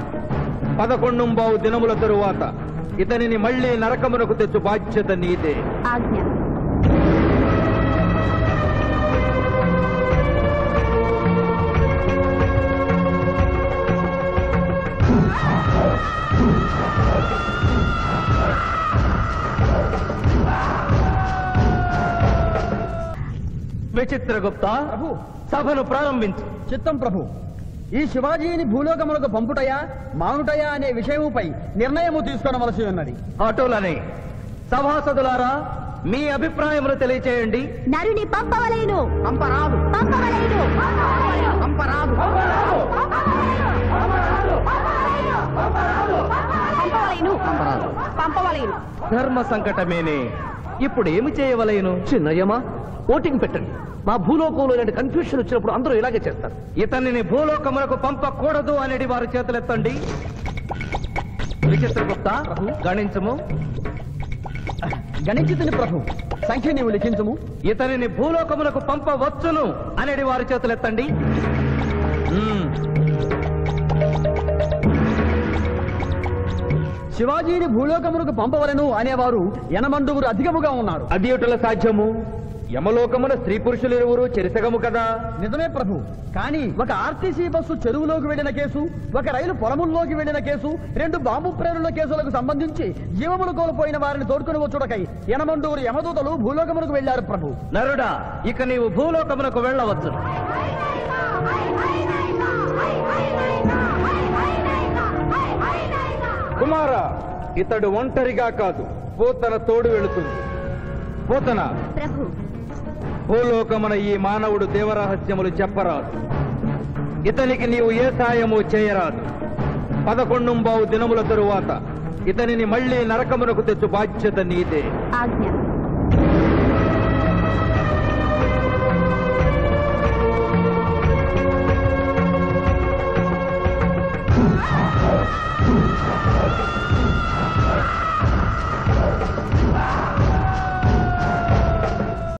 11 దినముల తరువాత ఇతనిని మళ్ళీ నరకమునకు తెచ్చు బాధ్యత నీదే. ఆజ్ఞ. విచిత్రగుప్త, ప్రభు, సభను ప్రారంభించు. చిత్తం ప్రభు. ఈ శివాజీని భూలోకములకు పంపుటయా మానుటయా అనే విషయముపై నిర్ణయము తీసుకొనవలసి ఉన్నది. అటులనే సభాసదులారా, మీ అభిప్రాయములు తెలియచేయండి. నరుని పంపవలేను. పంపరాదు. పంపవలేను. పంపరాదు. పంపవలేను. పంపవలేను. ధర్మ సంకటమేనే. ఇప్పుడు ఏమి చేయవలేను? చిన్నయ్యమా, ఓటింగ్ పెట్టండి. మా భూలోకంలో ఇలాంటి కన్ఫ్యూషన్ వచ్చినప్పుడు అందరూ ఇలాగే చేస్తారు. ఇతనిని భూలోకములకు పంపకూడదు అనేది వారి చేతులెత్తండి. విచిత్రగుప్త, గణించము. గణించుతుని ప్రభు. సంఖ్య నీవు లిఖించము. ఇతనిని భూలోకములకు పంపవచ్చును అనేది వారి చేతులెత్తండి. శివాజీని భూలోకములకు పంపవలను అనేవారు ఎనమండుగురు అధికముగా ఉన్నారు. అది ఎటుల సాధ్యము? యమలోకమున స్త్రీ పురుషులు ఇరువురు చెరిసగము కదా. నిజమే ప్రభు. కానీ ఒక ఆర్టీసీ బస్సు చెరువులోకి వెళ్లిన కేసు, ఒక రైలు పొలముల్లోకి వెళ్లిన కేసు, 2 బాంబు ప్రేరుల కేసులకు సంబంధించి జీవములు కోల్పోయిన వారిని తోడుకుని వచ్చుటకై ఎనమండుగురు యమదూతలు భూలోకమునకు వెళ్లారు ప్రభు. నరుడా, ఇక నీవు భూలోకమునకు వెళ్ళవచ్చు. కుమార, ఇతడు ఒంటరిగా కాదు, పోతన తోడు వెళుతుంది. పోతన, ప్రభు, భూలోకమున ఈ మానవుడు దేవరహస్యములు చెప్పరాదు. ఇతనికి నీవు ఏ సాయము చేయరాదు. 11 దినముల తరువాత ఇతనిని మళ్ళీ నరకమునకు తెచ్చు బాధ్యత నీదే. ఆజ్ఞ.